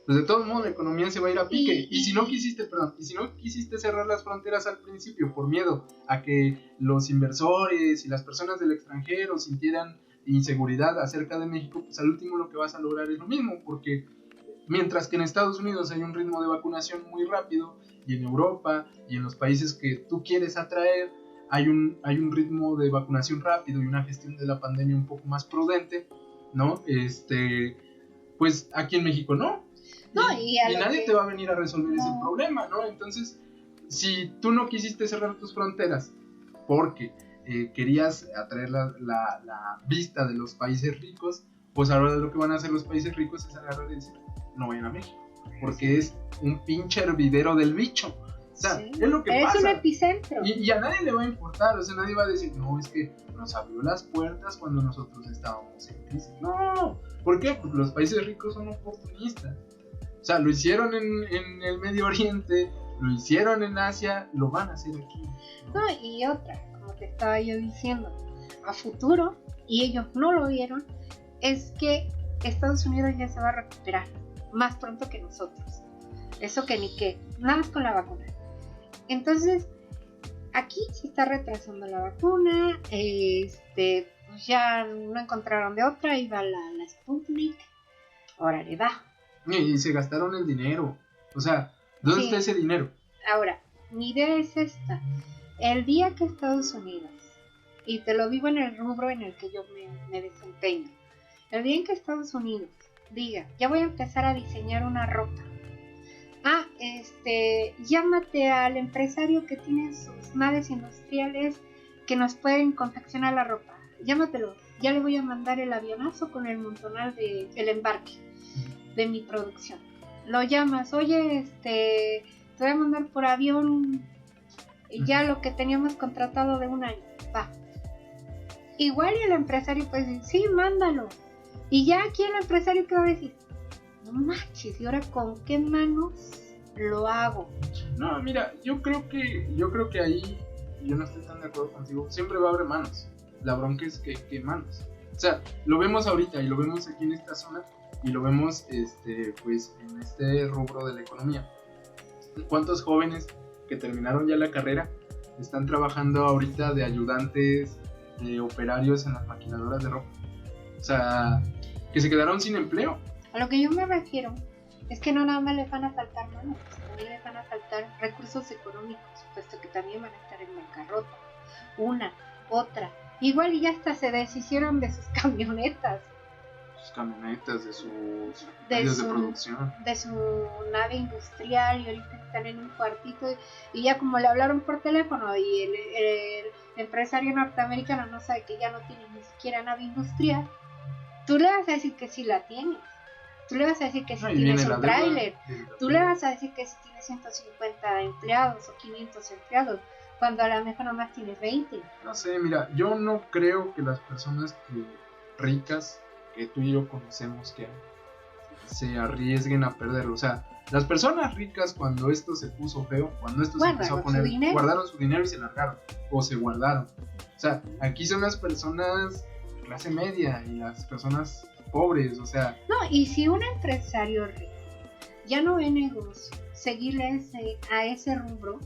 pues de todos modos la economía se va a ir a pique. Y si no quisiste cerrar las fronteras al principio por miedo a que los inversores y las personas del extranjero sintieran inseguridad acerca de México, pues al último lo que vas a lograr es lo mismo, porque mientras que en Estados Unidos hay un ritmo de vacunación muy rápido, y en Europa y en los países que tú quieres atraer hay un ritmo de vacunación rápido y una gestión de la pandemia un poco más prudente, ¿no? Pues aquí en México no. Y nadie te va a venir a resolver ese problema, ¿no? Entonces, si tú no quisiste cerrar tus fronteras porque querías atraer la vista de los países ricos, pues ahora lo que van a hacer los países ricos es agarrar y decir, no vayan a México, porque es un pinche hervidero del bicho. O sea, sí, es lo que pasa. Es un epicentro. Y a nadie le va a importar, o sea, nadie va a decir, no, es que nos abrió las puertas cuando nosotros estábamos en crisis. No, ¿por qué? Porque los países ricos son oportunistas. O sea, lo hicieron en el Medio Oriente, lo hicieron en Asia, lo van a hacer aquí. No, y otra, como te estaba yo diciendo, a futuro, y ellos no lo vieron, es que Estados Unidos ya se va a recuperar más pronto que nosotros. Eso que ni qué, nada más con la vacuna. Entonces, aquí se está retrasando la vacuna, pues ya no encontraron de otra, iba la Sputnik, ahora le da. Y se gastaron el dinero, o sea, ¿dónde está ese dinero? Ahora, mi idea es esta, el día que Estados Unidos, y te lo digo en el rubro en el que yo me desempeño, el día en que Estados Unidos diga, ya voy a empezar a diseñar una ropa, llámate al empresario que tiene sus naves industriales que nos pueden confeccionar la ropa, llámatelo, ya le voy a mandar el avionazo con el montonal el embarque de mi producción. Lo llamas, oye, te voy a mandar por avión ya lo que teníamos contratado de un año, va. Igual y el empresario puede decir, sí, mándalo. Y ya aquí el empresario que va a decir, no manches, ¿y ahora con qué manos lo hago? No, mira, yo creo que ahí yo no estoy tan de acuerdo contigo. Siempre va a haber manos. La bronca es que manos. O sea, lo vemos ahorita y lo vemos aquí en esta zona y lo vemos pues en este rubro de la economía. ¿Cuántos jóvenes que terminaron ya la carrera están trabajando ahorita de ayudantes, de operarios en las maquinadoras de ropa? O sea, que se quedaron sin empleo. A lo que yo me refiero es que no nada más les van a faltar manos, también les van a faltar recursos económicos, puesto que también van a estar en bancarrota. Una, otra. Igual y ya hasta se deshicieron de sus camionetas. De sus medios de producción. De su nave industrial, y ahorita están en un cuartito y ya como le hablaron por teléfono y el empresario norteamericano no sabe que ya no tiene ni siquiera nave industrial, tú le vas a decir que sí la tienes, tú le vas a decir que sí tienes un tráiler, tú le vas a decir que sí tienes 150 empleados o 500 empleados, cuando a lo mejor nomás tienes 20. No sé, mira, yo no creo que las personas ricas que tú y yo conocemos que se arriesguen a perderlo. O sea, las personas ricas cuando esto se puso feo, cuando esto se empezó a poner, guardaron su dinero y se largaron, o se guardaron. O sea, aquí son las personas de clase media y las personas pobres, o sea. No, y si un empresario rico ya no ve negocios seguirle a ese rubro.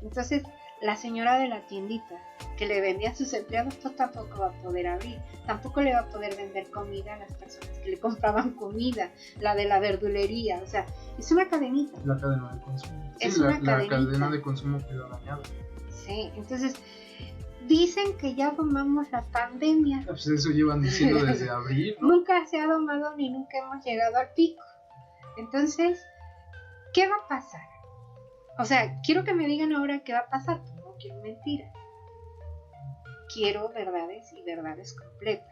Entonces la señora de la tiendita que le vendía a sus empleados, pues tampoco va a poder abrir, tampoco le va a poder vender comida a las personas que le compraban comida, la de la verdulería, o sea, es una cadenita. La cadena de consumo. Es Sí, una la cadena de consumo quedó dañada. Sí, entonces dicen que ya domamos la pandemia. Pues eso llevan diciendo desde abril, ¿no? Nunca se ha domado ni nunca hemos llegado al pico. Entonces, ¿qué va a pasar? O sea, quiero que me digan ahora qué va a pasar, no quiero mentiras. Quiero verdades y verdades completas.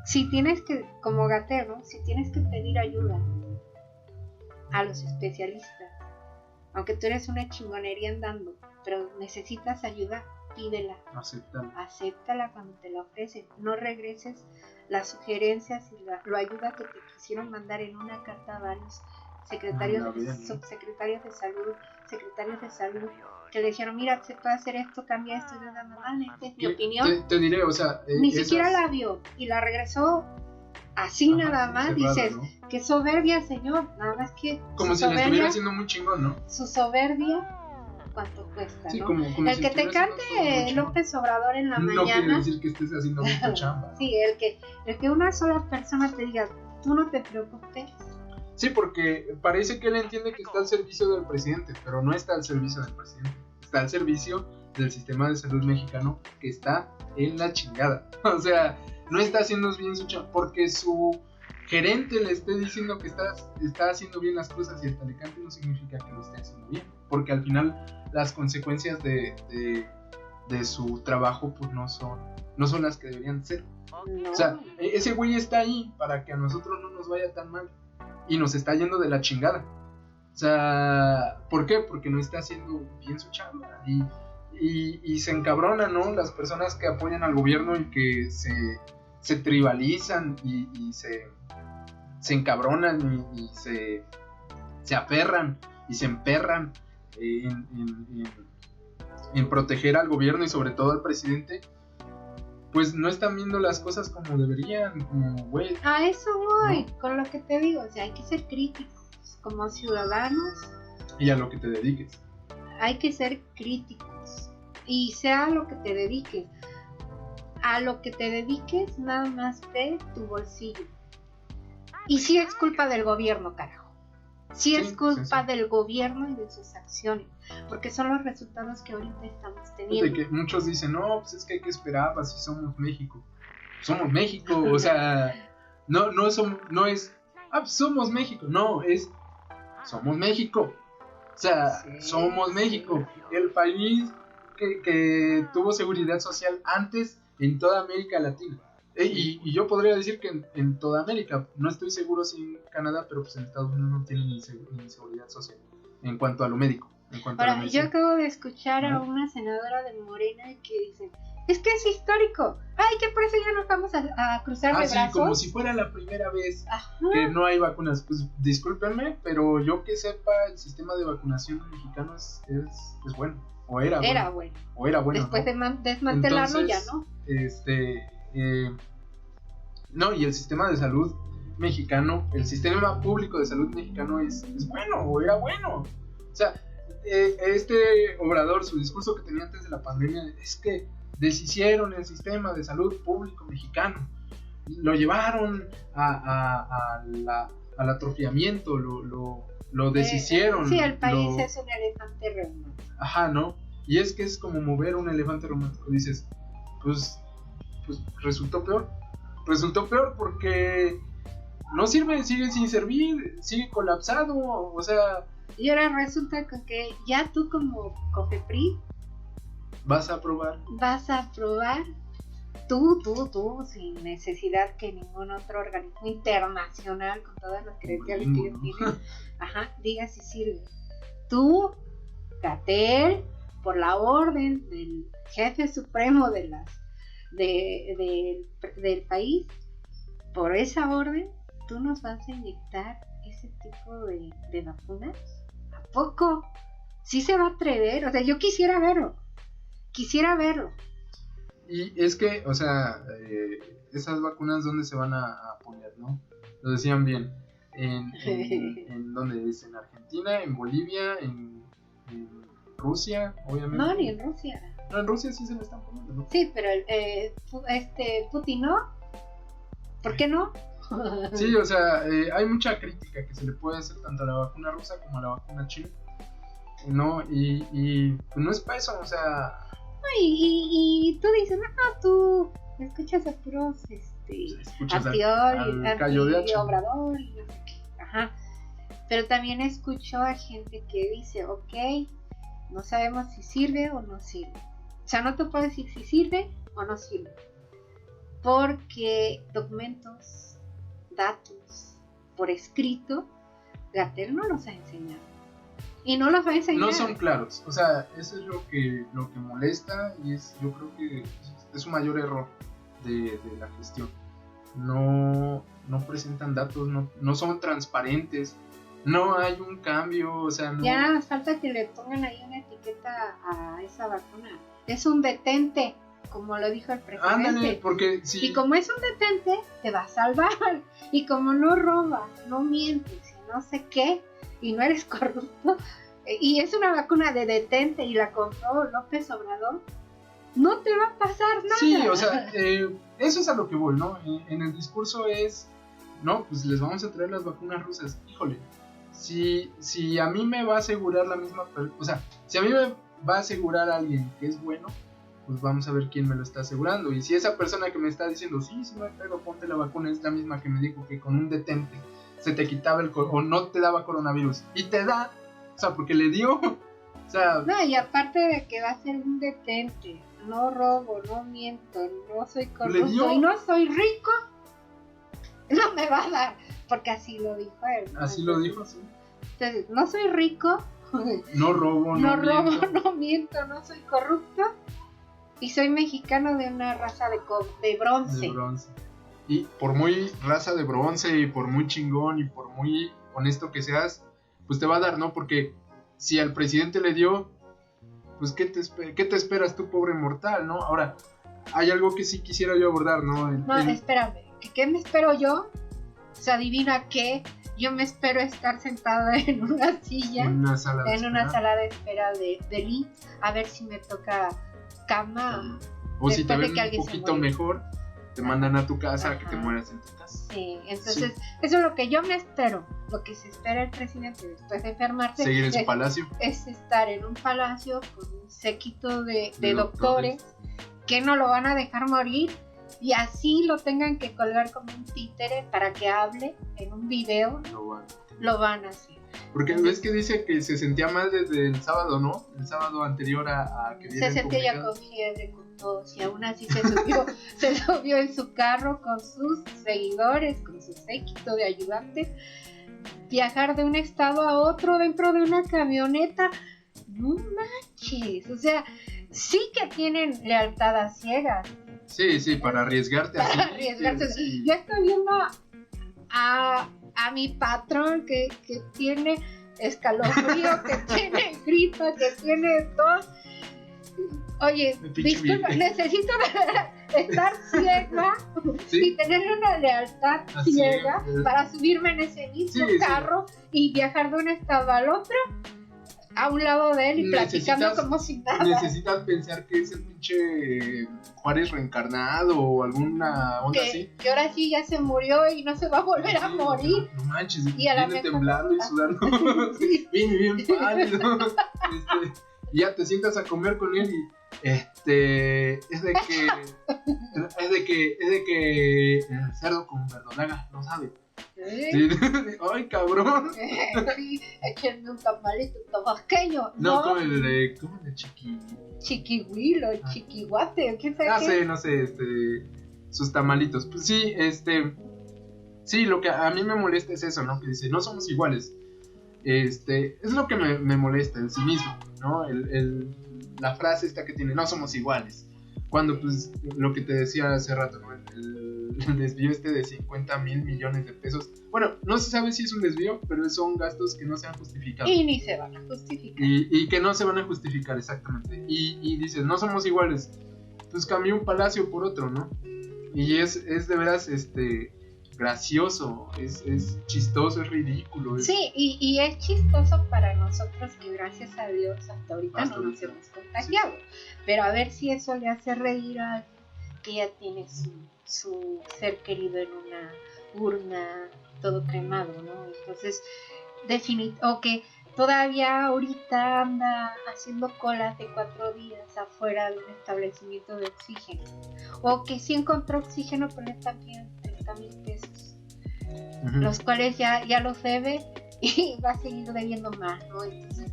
Si tienes que, como Gatero, si tienes que pedir ayuda a los especialistas, aunque tú eres una chingonería andando, pero necesitas ayuda, pídela. Acéptala cuando te la ofrecen. No regreses las sugerencias y la ayuda que te quisieron mandar en una carta a varios secretarios de salud, que le dijeron, mira, se puede hacer esto, cambia esto, esta es mi opinión. Te diré, o sea, ni siquiera la vio y la regresó así. Ajá, nada más, cerrada, dices, ¿no? Qué soberbia, señor, nada más que como si le estuviera haciendo muy chingón, ¿no? Su soberbia, ¿cuánto cuesta, sí, no? Como el si que te cante López Obrador en la mañana no quiere decir que estés haciendo mucha chamba, ¿no? Sí, el que una sola persona te diga, tú no te preocupes. Sí, porque parece que él entiende que está al servicio del presidente, pero no está al servicio del presidente. Está al servicio del sistema de salud mexicano, que está en la chingada. O sea, no está haciendo bien su chamba, porque su gerente le esté diciendo que está haciendo bien las cosas y hasta le cante, no significa que lo esté haciendo bien. Porque al final las consecuencias de su trabajo pues no son las que deberían ser. No. O sea, ese güey está ahí para que a nosotros no nos vaya tan mal. Y nos está yendo de la chingada. O sea, ¿por qué? Porque no está haciendo bien su chamba. Y se encabronan, ¿no? Las personas que apoyan al gobierno y que se tribalizan y se encabronan y se aferran y se emperran en proteger al gobierno y sobre todo al presidente. Pues no están viendo las cosas como deberían, como güey. A eso voy, ¿no? Con lo que te digo, o sea, hay que ser críticos como ciudadanos. Y a lo que te dediques. Hay que ser críticos. Y sea lo que te dediques. A lo que te dediques, nada más ve tu bolsillo. Y sí es culpa del gobierno, carajo. Sí es culpa del gobierno y de sus acciones, porque son los resultados que ahorita estamos teniendo. De que muchos dicen, no, pues es que hay que esperar, si somos México. Somos México, o sea, no es, pues somos México, no, es, somos México. O sea, somos México, el país que tuvo seguridad social antes en toda América Latina. Y yo podría decir que en toda América, no estoy seguro si en Canadá, pero pues en Estados Unidos no tienen ni seguridad social en cuanto a lo médico. Ahora, yo acabo de escuchar a una senadora de Morena que dice, es que es histórico, ay, que por eso ya nos vamos a cruzar de brazos. Como si fuera la primera vez que no hay vacunas. Pues discúlpenme, pero yo que sepa, el sistema de vacunación mexicano es bueno, o era bueno. O era bueno. Después de desmantelarlo. Entonces, ya no. No, y el sistema de salud mexicano, el sistema público de salud mexicano es bueno, o era bueno. O sea, Obrador, su discurso que tenía antes de la pandemia, es que deshicieron el sistema de salud público mexicano, lo llevaron al atrofiamiento, lo deshicieron. Sí, el país es un elefante reumático. Ajá, ¿no? Y es que es como mover un elefante reumático. Dices, pues resultó peor porque no sirve, sigue sin servir, sigue colapsado, o sea. Y ahora resulta que ya tú como COFEPRIS vas a aprobar tú sin necesidad que ningún otro organismo internacional con todas las credenciales que ellos tienen diga si sirve. Tú, Gatell, por la orden del jefe supremo del país, por esa orden tú nos vas a inyectar ese tipo de vacunas. ¿A poco? ¿Sí se va a atrever? O sea, yo quisiera verlo. Y es que, o sea, esas vacunas, ¿dónde se van a poner, no? Lo decían bien. ¿En dónde es? En Argentina. Argentina, en Bolivia, en Rusia, obviamente. No, ni en Rusia. No, en Rusia sí se lo están poniendo, ¿no? Sí, pero Putin no. ¿Por qué no? Sí, o sea, hay mucha crítica que se le puede hacer tanto a la vacuna rusa como a la vacuna china, ¿no? Y pues no es para eso, o sea... Y tú dices, no, tú escuchas a puros escuchas Obrador y no sé qué. Ajá. Pero también escucho a gente que dice, ok, no sabemos si sirve o no sirve. O sea, no te puedo decir si sirve o no sirve. Porque documentos, datos, por escrito, Gatell no los ha enseñado. Y no los va a enseñar. No son claros, o sea, eso es lo que molesta y yo creo que es un mayor error de la gestión. No presentan datos, no son transparentes, no hay un cambio, o sea, no... Ya falta que le pongan ahí una etiqueta a esa vacuna. Es un detente, como lo dijo el presidente. Ándale, porque sí. Y como es un detente, te va a salvar. Y como no robas, no mientes y no sé qué, y no eres corrupto, y es una vacuna de detente y la compró López Obrador, no te va a pasar nada. Sí, o sea, eso es a lo que voy, ¿no? En el discurso es, no, pues les vamos a traer las vacunas rusas. Híjole, si a mí me va a asegurar la misma, o sea, si a mí me va a asegurar alguien que es bueno, pues vamos a ver quién me lo está asegurando. Y si esa persona que me está diciendo, sí, no hay pedo, ponte la vacuna, es la misma que me dijo que con un detente se te quitaba o no te daba coronavirus, y te da, o sea, porque le dio, o sea... No, y aparte de que va a ser un detente, no robo, no miento, no soy corrupto y no soy rico, no me va a dar, porque así lo dijo él, ¿no? Así lo dijo, sí. Entonces, no soy rico, no robo, no miento, no soy corrupto, y soy mexicano de una raza de bronce. De bronce. Y por muy raza de bronce y por muy chingón y por muy honesto que seas, pues te va a dar, ¿no? Porque si al presidente le dio, pues ¿qué te esperas tú, pobre mortal, ¿no? Ahora, hay algo que sí quisiera yo abordar, ¿no? Espérame, ¿qué me espero yo? O sea, adivina qué, yo me espero estar sentada en una silla, en una sala de espera de Lee, a ver si me toca cama. O si te ven un poquito mejor, te mandan a tu casa. Ajá. Que te mueras en tu casa. Sí, entonces eso es lo que yo me espero. Lo que se espera el presidente después de enfermarse, seguir en su palacio, es estar en un palacio con un séquito de doctores que no lo van a dejar morir y así lo tengan que colgar como un títere para que hable en un video. Lo van a hacer. Porque ves que dice que se sentía mal desde el sábado, ¿no? El sábado anterior a que viera. Se sentía ya con fiebre, con tos, y aún así se subió en su carro con sus seguidores, con su séquito de ayudantes. Viajar de un estado a otro dentro de una camioneta. No manches, o sea, sí que tienen lealtad a ciegas. Sí, para arriesgarte así. Para arriesgarse. Sí. Yo estoy viendo a mi patrón que tiene escalofrío, que tiene gripa, que tiene tos. Oye, disculpa, necesito estar ciega y tener una lealtad ciega para subirme en ese mismo carro y viajar de un estado al otro, a un lado de él y platicando como si nada. Necesitas pensar que es el pinche Juárez reencarnado o alguna onda así. Que ahora sí ya se murió y no se va a volver a morir. No manches, y viene temblando y sudando. Bien pálido. Y ya te sientas a comer con él y es de que el cerdo con verdolaga, no sabe. Sí. Ay, cabrón. Sí, échenme un tamalito tabasqueño. No, come de chiquihuilo, chiquihuate, ¿qué sabe? No sé, sus tamalitos. Pues sí, sí, lo que a mí me molesta es eso, ¿no? Que dice, no somos iguales. Es lo que me molesta, el cinismo, ¿no? La frase esta que tiene, no somos iguales. Cuando, pues, lo que te decía hace rato, ¿no? El desvío de 50 mil millones de pesos. Bueno, no se sabe si es un desvío, pero son gastos que no se han justificado. Y ni se van a justificar. Y que no se van a justificar, exactamente. Y dices, no somos iguales. Pues cambié un palacio por otro, ¿no? Y es de veras, gracioso, es chistoso, es ridículo. Sí, y es chistoso para nosotros que gracias a Dios hasta ahorita Hasta no nos ahorita. hemos contagiado. Pero a ver si eso le hace reír a alguien que ya tiene su ser querido en una urna, todo cremado, ¿no? Entonces, o que todavía ahorita anda haciendo colas de 4 días afuera de un establecimiento de oxígeno. O que sí encontró oxígeno, pero le están pidiendo 30,000 pesos. Uh-huh. Los cuales ya los debe y va a seguir debiendo más, ¿no? Entonces,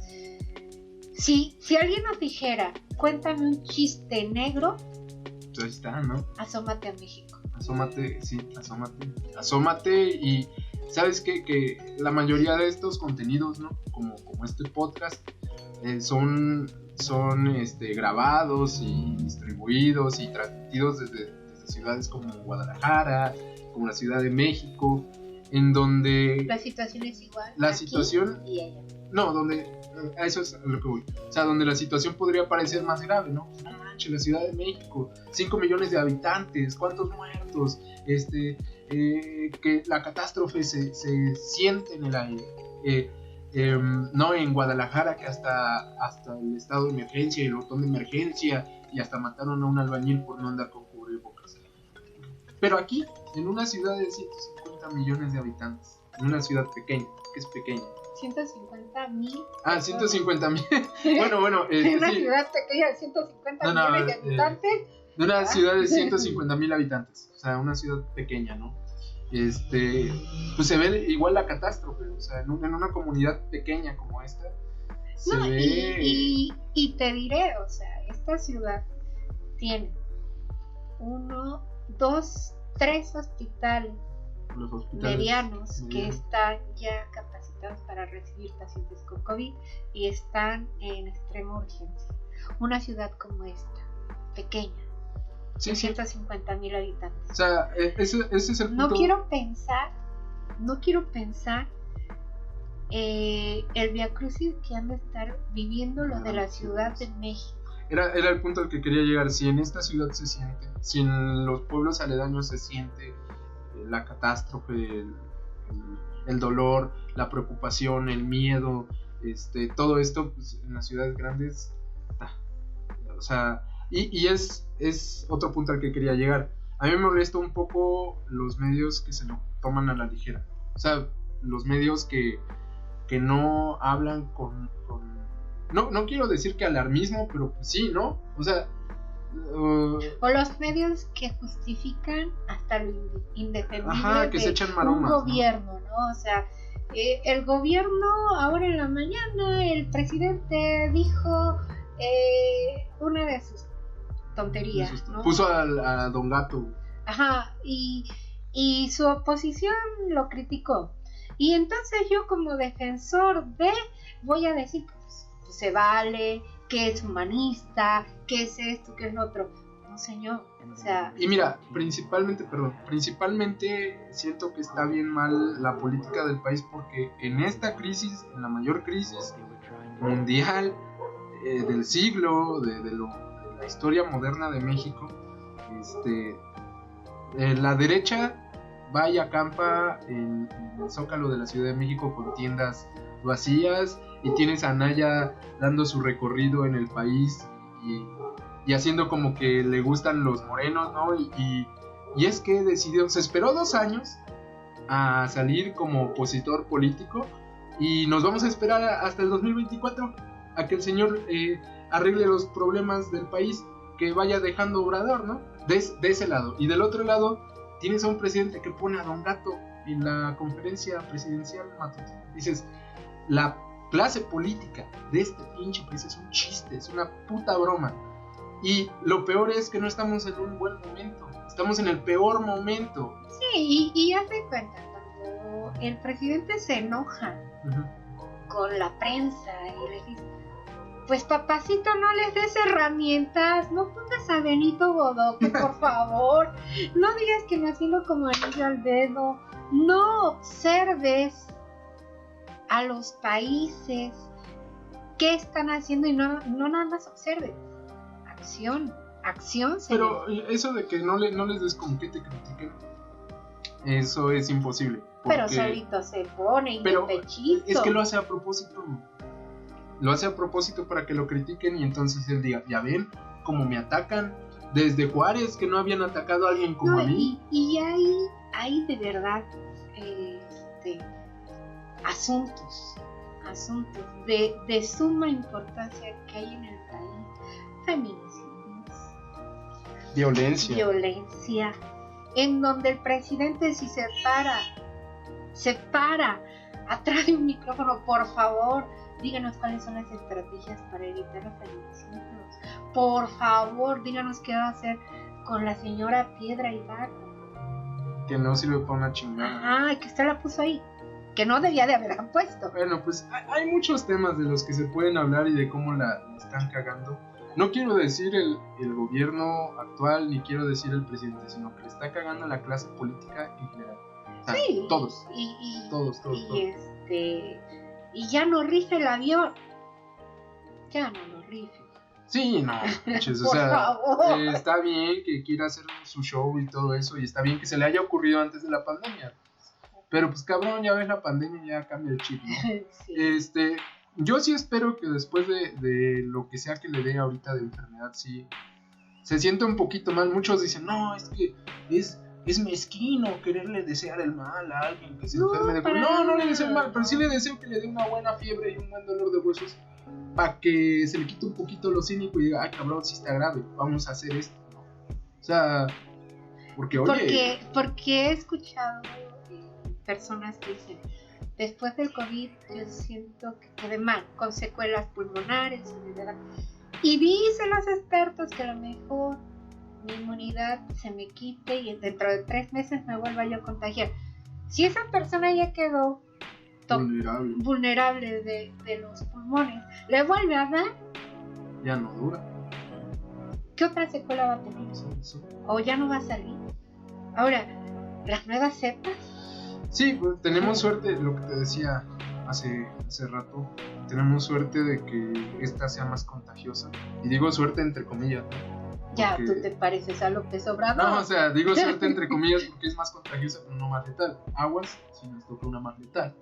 si alguien nos dijera, cuéntame un chiste negro, pues ahí está, ¿no? asómate a México. Asómate y sabes qué? Que la mayoría de estos contenidos, ¿no? Como este podcast, son grabados y distribuidos y transmitidos desde ciudades como Guadalajara, como la Ciudad de México, en donde la situación es igual. La aquí situación y allá. No, donde a eso es a lo que voy. O sea, donde la situación podría parecer más grave, ¿no? No manches, la Ciudad de México, 5 millones de habitantes, ¿cuántos muertos? Que la catástrofe se siente en el aire. No, en Guadalajara, que hasta el estado de emergencia y el botón de emergencia, y hasta mataron a un albañil por no andar con cubrebocas. Pero aquí, en una ciudad de 150 millones de habitantes, en una ciudad pequeña, que es pequeña. 150,000. 150,000. Bueno. En una sí. ciudad pequeña de 150 millones de habitantes. De una ciudad de 150,000 habitantes. O sea, una ciudad pequeña, ¿no? Pues se ve igual la catástrofe. O sea, en una comunidad pequeña como esta, se ve. Y te diré, o sea, esta ciudad tiene 1, 2, 3 hospitales. Los hospitales medianos que están ya capacitados para recibir pacientes con COVID y están en extrema urgencia. Una ciudad como esta, pequeña, 150,000 habitantes. O sea, ese es el punto. No quiero pensar el viacrucis que han de estar viviendo los de la Ciudad de México. Era el punto al que quería llegar. Si en esta ciudad se siente, si en los pueblos aledaños se siente la catástrofe, el dolor, la preocupación, el miedo, todo esto, pues, en las ciudades grandes, o sea, y es otro punto al que quería llegar. A mí me molesta un poco los medios que se lo toman a la ligera, o sea, los medios que no hablan con no quiero decir que alarmismo, pero pues sí, ¿no? O sea, o los medios que justifican hasta lo indefendible que de se echan maromas, un gobierno, ¿no? O sea, el gobierno, ahora en la mañana, el presidente dijo una de sus tonterías, ¿no? Puso a Don Gato. Ajá, y su oposición lo criticó. Y entonces yo, como defensor voy a decir que pues, se vale, que es humanista, que es esto, que es lo otro. No, señor, o sea... Y mira, principalmente siento que está bien mal la política del país, porque en esta crisis, en la mayor crisis mundial del siglo, de la historia moderna de México, la derecha va y acampa en el Zócalo de la Ciudad de México con tiendas vacías, y tienes a Anaya dando su recorrido en el país y haciendo como que le gustan los morenos, ¿no? Y es que decidió, se esperó 2 años a salir como opositor político, y nos vamos a esperar hasta el 2024 a que el señor arregle los problemas del país que vaya dejando Obrador, ¿no? De ese lado. Y del otro lado tienes a un presidente que pone a Don Gato en la conferencia presidencial matutina. Dices, la clase política de este pinche país es un chiste, es una puta broma. Y lo peor es que no estamos en un buen momento, estamos en el peor momento. Sí, y haz de cuenta, cuando el presidente se enoja con la prensa y le dice, pues papacito, no les des herramientas, no pongas a Benito Bodoque, por favor, no digas que me haciendo como anillo al dedo, no observes a los países qué están haciendo y no nada más observes. Acción, señor. Pero eso de que no les des con que te critiquen, Eso es imposible. Pero solito se pone y de pechito. Es que lo hace a propósito. Lo hace a propósito para que lo critiquen y entonces él diga, ya ven cómo me atacan. Desde Juárez, que no habían atacado a alguien como a mí. Y hay de verdad asuntos de suma importancia que hay en el país. Feminicidios. Violencia. En donde el presidente si se para atrás de un micrófono, por favor, díganos cuáles son las estrategias para evitar los feminicidios. Por favor, díganos qué va a hacer con la señora Piedra Ibarra. Que no sirve para una chingada. Que usted la puso ahí. Que no debía de haberla puesto. Bueno, pues hay muchos temas de los que se pueden hablar y de cómo la están cagando. No quiero decir el gobierno actual, ni quiero decir el presidente, sino que le está cagando la clase política en general. O sea, sí. Todos. Todos. Y ya no rife el avión. Ya no lo rife. Sí, no, manches, o sea, está bien que quiera hacer su show y todo eso, y está bien que se le haya ocurrido antes de la pandemia. Pero pues cabrón, ya ves la pandemia, ya cambia el chip, ¿no? Sí. Yo sí espero que después de lo que sea que le dé ahorita de enfermedad, sí se sienta un poquito mal. Muchos dicen, no, es que es mezquino quererle desear el mal a alguien que se enferme de COVID. No le deseo el mal, pero sí le deseo que le dé una buena fiebre y un buen dolor de huesos para que se le quite un poquito lo cínico y diga, ay cabrón, sí está grave, vamos a hacer esto, ¿no? O sea, porque he escuchado personas que dicen, después del COVID yo siento que quedé mal, con secuelas pulmonares, y dicen los expertos que a lo mejor mi inmunidad se me quite y dentro de 3 meses me vuelva yo a contagiar. Si esa persona ya quedó vulnerable de los pulmones, le vuelve a dar, ya no dura. ¿Qué otra secuela va a tener? Sí. O ya no va a salir. Ahora, las nuevas cepas. Sí, pues, tenemos suerte, lo que te decía hace rato, tenemos suerte de que esta sea más contagiosa. Y digo suerte entre comillas, ¿no? Ya, tú te pareces a López Obrador. No, o sea, digo suerte entre comillas porque es más contagiosa, pero no más letal. Aguas si nos toca una más letal.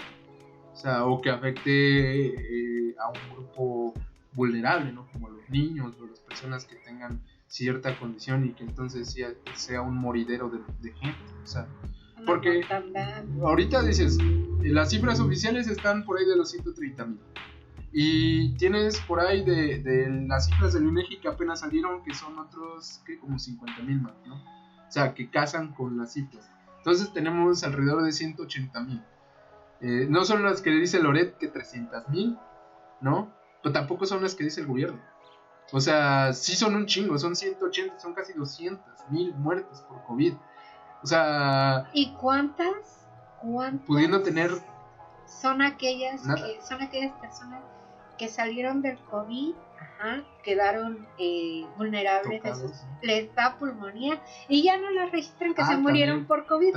O sea, o que afecte a un grupo vulnerable, ¿no? Como los niños o las personas que tengan cierta condición y que entonces sea un moridero de gente. O sea, porque ahorita dices, las cifras oficiales están por ahí de los 130,000. Y tienes por ahí de las cifras del INEGI que apenas salieron, que son otros, que como 50,000 más, ¿no? O sea, que casan con las cifras. Entonces tenemos alrededor de 180,000. No son las que dice Loret, que 300,000, ¿no? Pero tampoco son las que dice el gobierno. O sea, sí son un chingo, son 180, son casi 200,000 muertes por COVID. O sea... ¿Y cuántas? Pudiendo tener... Son aquellas personas que salieron del COVID, quedaron vulnerables, les da pulmonía y ya no las registran que se murieron por COVID,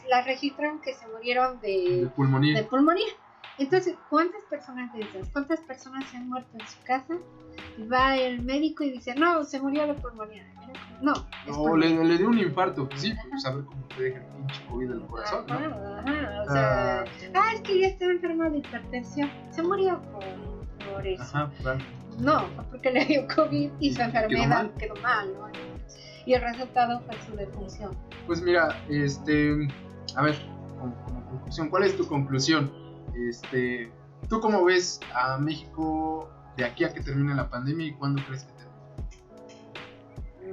las registran que se murieron de pulmonía. Entonces, ¿cuántas personas de esas? ¿Cuántas personas se han muerto en su casa? Va el médico y dice, no, se murió de pulmonía. No, le dio un infarto. Pues sí, pues a ver cómo te deja el pinche COVID del corazón, ¿no? O sea, es que ya estaba enfermo de hipertensión. Se murió por eso. Claro. No, porque le dio COVID y su enfermedad quedó mal, ¿no? Y el resultado fue su defunción. Pues mira, a ver, como conclusión, ¿cuál es tu conclusión? ¿Tú cómo ves a México de aquí a que termine la pandemia y cuándo crees que termine?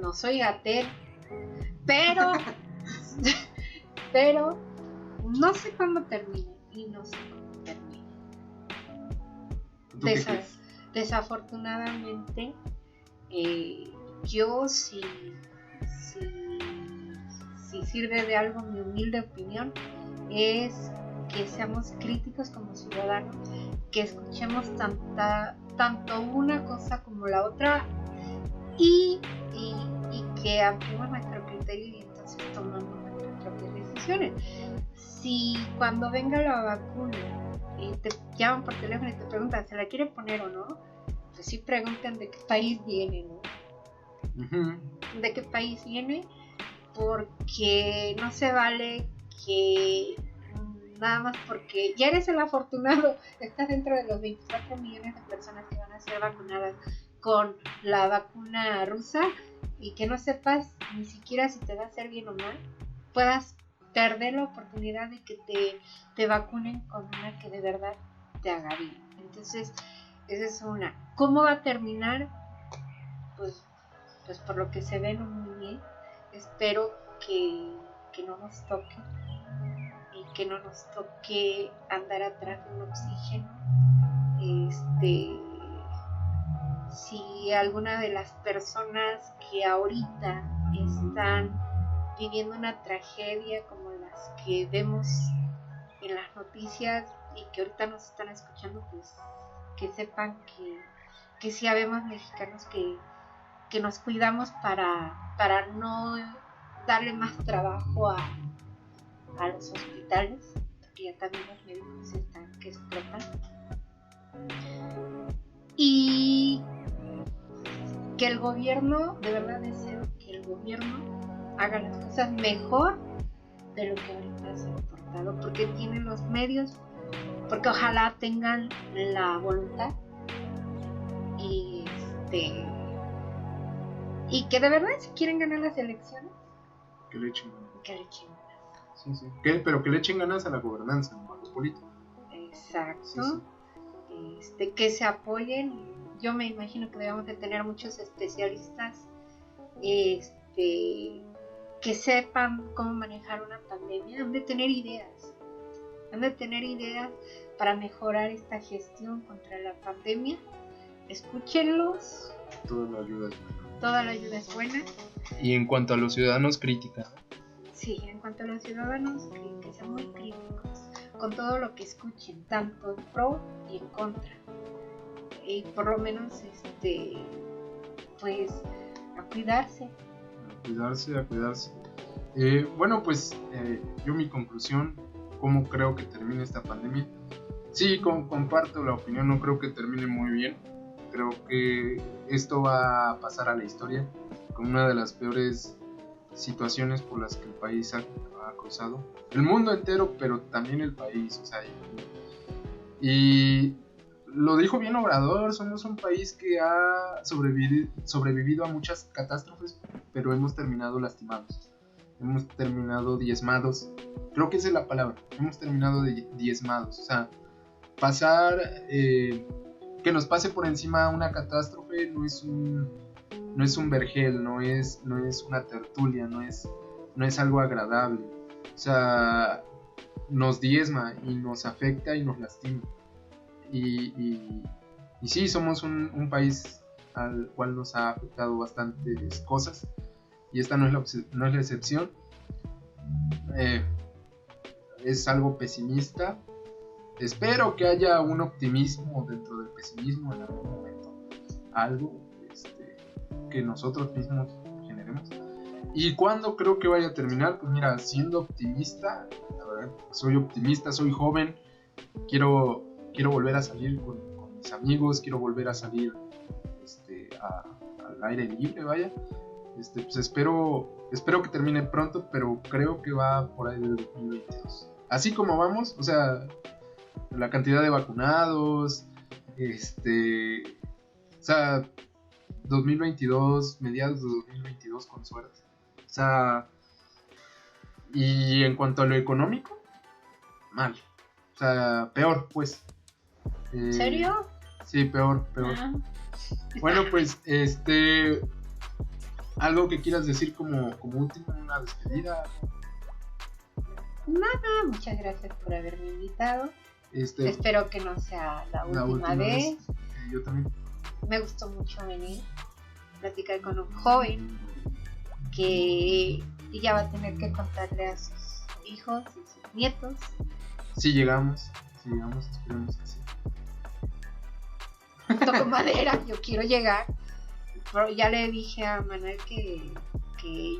No soy Gatel, pero no sé cuándo termine y no sé cómo termine. Desafortunadamente, yo si sirve de algo mi humilde opinión es que seamos críticos como ciudadanos, que escuchemos tanto una cosa como la otra y que ampliemos nuestro criterio y entonces tomamos nuestras propias decisiones. Si cuando venga la vacuna te llaman por teléfono y te preguntan, ¿se la quiere poner o no? Pues sí preguntan de qué país viene, ¿no? Uh-huh. ¿De qué país viene? Porque no se vale que nada más porque ya eres el afortunado, estás dentro de los 24 millones de personas que van a ser vacunadas con la vacuna rusa y que no sepas ni siquiera si te va a hacer bien o mal, puedas perder la oportunidad de que te vacunen con una que de verdad te haga bien. Entonces, esa es una. ¿Cómo va a terminar? Pues por lo que se ve no muy bien. Espero que no nos toque y que no nos toque andar atrás de un oxígeno. Si alguna de las personas que ahorita están viviendo una tragedia como las que vemos en las noticias y que ahorita nos están escuchando, pues que sepan que sí habemos mexicanos que nos cuidamos para no darle más trabajo a los hospitales, porque ya también los médicos están que explotan. Y que el gobierno, de verdad deseo que el gobierno haga las cosas mejor de lo que ahorita se ha portado, porque tienen los medios, porque ojalá tengan la voluntad y que de verdad si quieren ganar las elecciones que le echen ganas. Sí. Pero que le echen ganas a la gobernanza, no a los políticos. Exacto. Sí. Que se apoyen. Yo me imagino que debemos de tener muchos especialistas que sepan cómo manejar una pandemia. Han de tener ideas para mejorar esta gestión contra la pandemia. Escúchenlos. Toda la ayuda es buena. Y en cuanto a los ciudadanos, crítica. Sí, en cuanto a los ciudadanos, que sean muy críticos con todo lo que escuchen, tanto en pro y en contra. Y por lo menos, pues, a cuidarse. A cuidarse. Bueno, pues, yo mi conclusión, cómo creo que termine esta pandemia. Sí, comparto la opinión, no creo que termine muy bien. Creo que esto va a pasar a la historia como una de las peores situaciones por las que el país ha cruzado. El mundo entero, pero también el país. O sea, y lo dijo bien Obrador, somos un país que ha sobrevivido a muchas catástrofes, pero hemos terminado lastimados. Hemos terminado diezmados. Creo que esa es la palabra. Hemos terminado diezmados. O sea, pasar... que nos pase por encima una catástrofe no es un vergel, no es una tertulia, no es algo agradable. O sea, nos diezma y nos afecta y nos lastima. Y sí, somos un país al cual nos ha afectado bastantes cosas y esta no es la excepción. Es algo pesimista. Espero que haya un optimismo dentro del pesimismo en algún momento, algo que nosotros mismos generemos. ¿Y cuándo creo que vaya a terminar? Pues mira, siendo optimista, la verdad, soy optimista, soy joven, quiero volver a salir con mis amigos, quiero volver a salir al aire libre, vaya. Pues espero que termine pronto, pero creo que va por ahí del 2022. Así como vamos, o sea, la cantidad de vacunados, o sea, 2022, mediados de 2022 con suerte. O sea, y en cuanto a lo económico, mal. O sea, peor, pues. ¿En serio? Sí, peor. Ah. Bueno, pues, algo que quieras decir como último, una despedida. Nada, muchas gracias por haberme invitado. Espero que no sea la última vez. Yo también. Me gustó mucho venir a platicar con un joven que ya va a tener que contarle a sus hijos y sus nietos. Si llegamos, esperemos que sí. Toco madera, yo quiero llegar. Pero ya le dije a Manuel que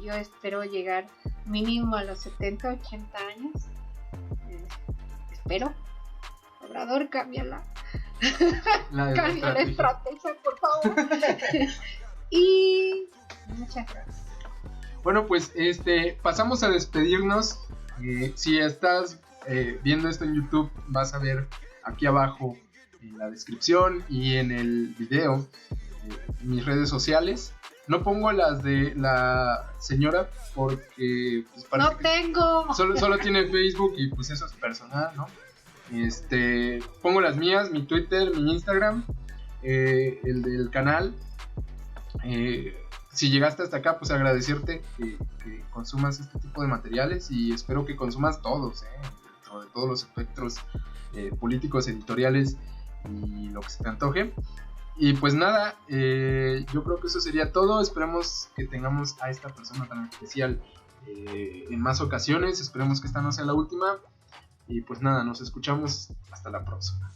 yo espero llegar mínimo a los 70, 80 años. Espero. Obrador, cámbiala. Cambia la estrategia, por favor. Y muchas gracias. Bueno, pues pasamos a despedirnos Si estás viendo esto en YouTube, vas a ver aquí abajo en la descripción y en el video mis redes sociales. No pongo las de la señora porque pues, parece no tengo. Solo tiene Facebook y pues eso es personal, ¿no? Pongo las mías, mi Twitter, mi Instagram, el del canal. Si llegaste hasta acá, pues agradecerte que consumas este tipo de materiales y espero que consumas todos, dentro de todos los espectros políticos, editoriales y lo que se te antoje. Y pues nada, yo creo que eso sería todo. Esperemos que tengamos a esta persona tan especial en más ocasiones. Esperemos que esta no sea la última. Y pues nada, nos escuchamos hasta la próxima.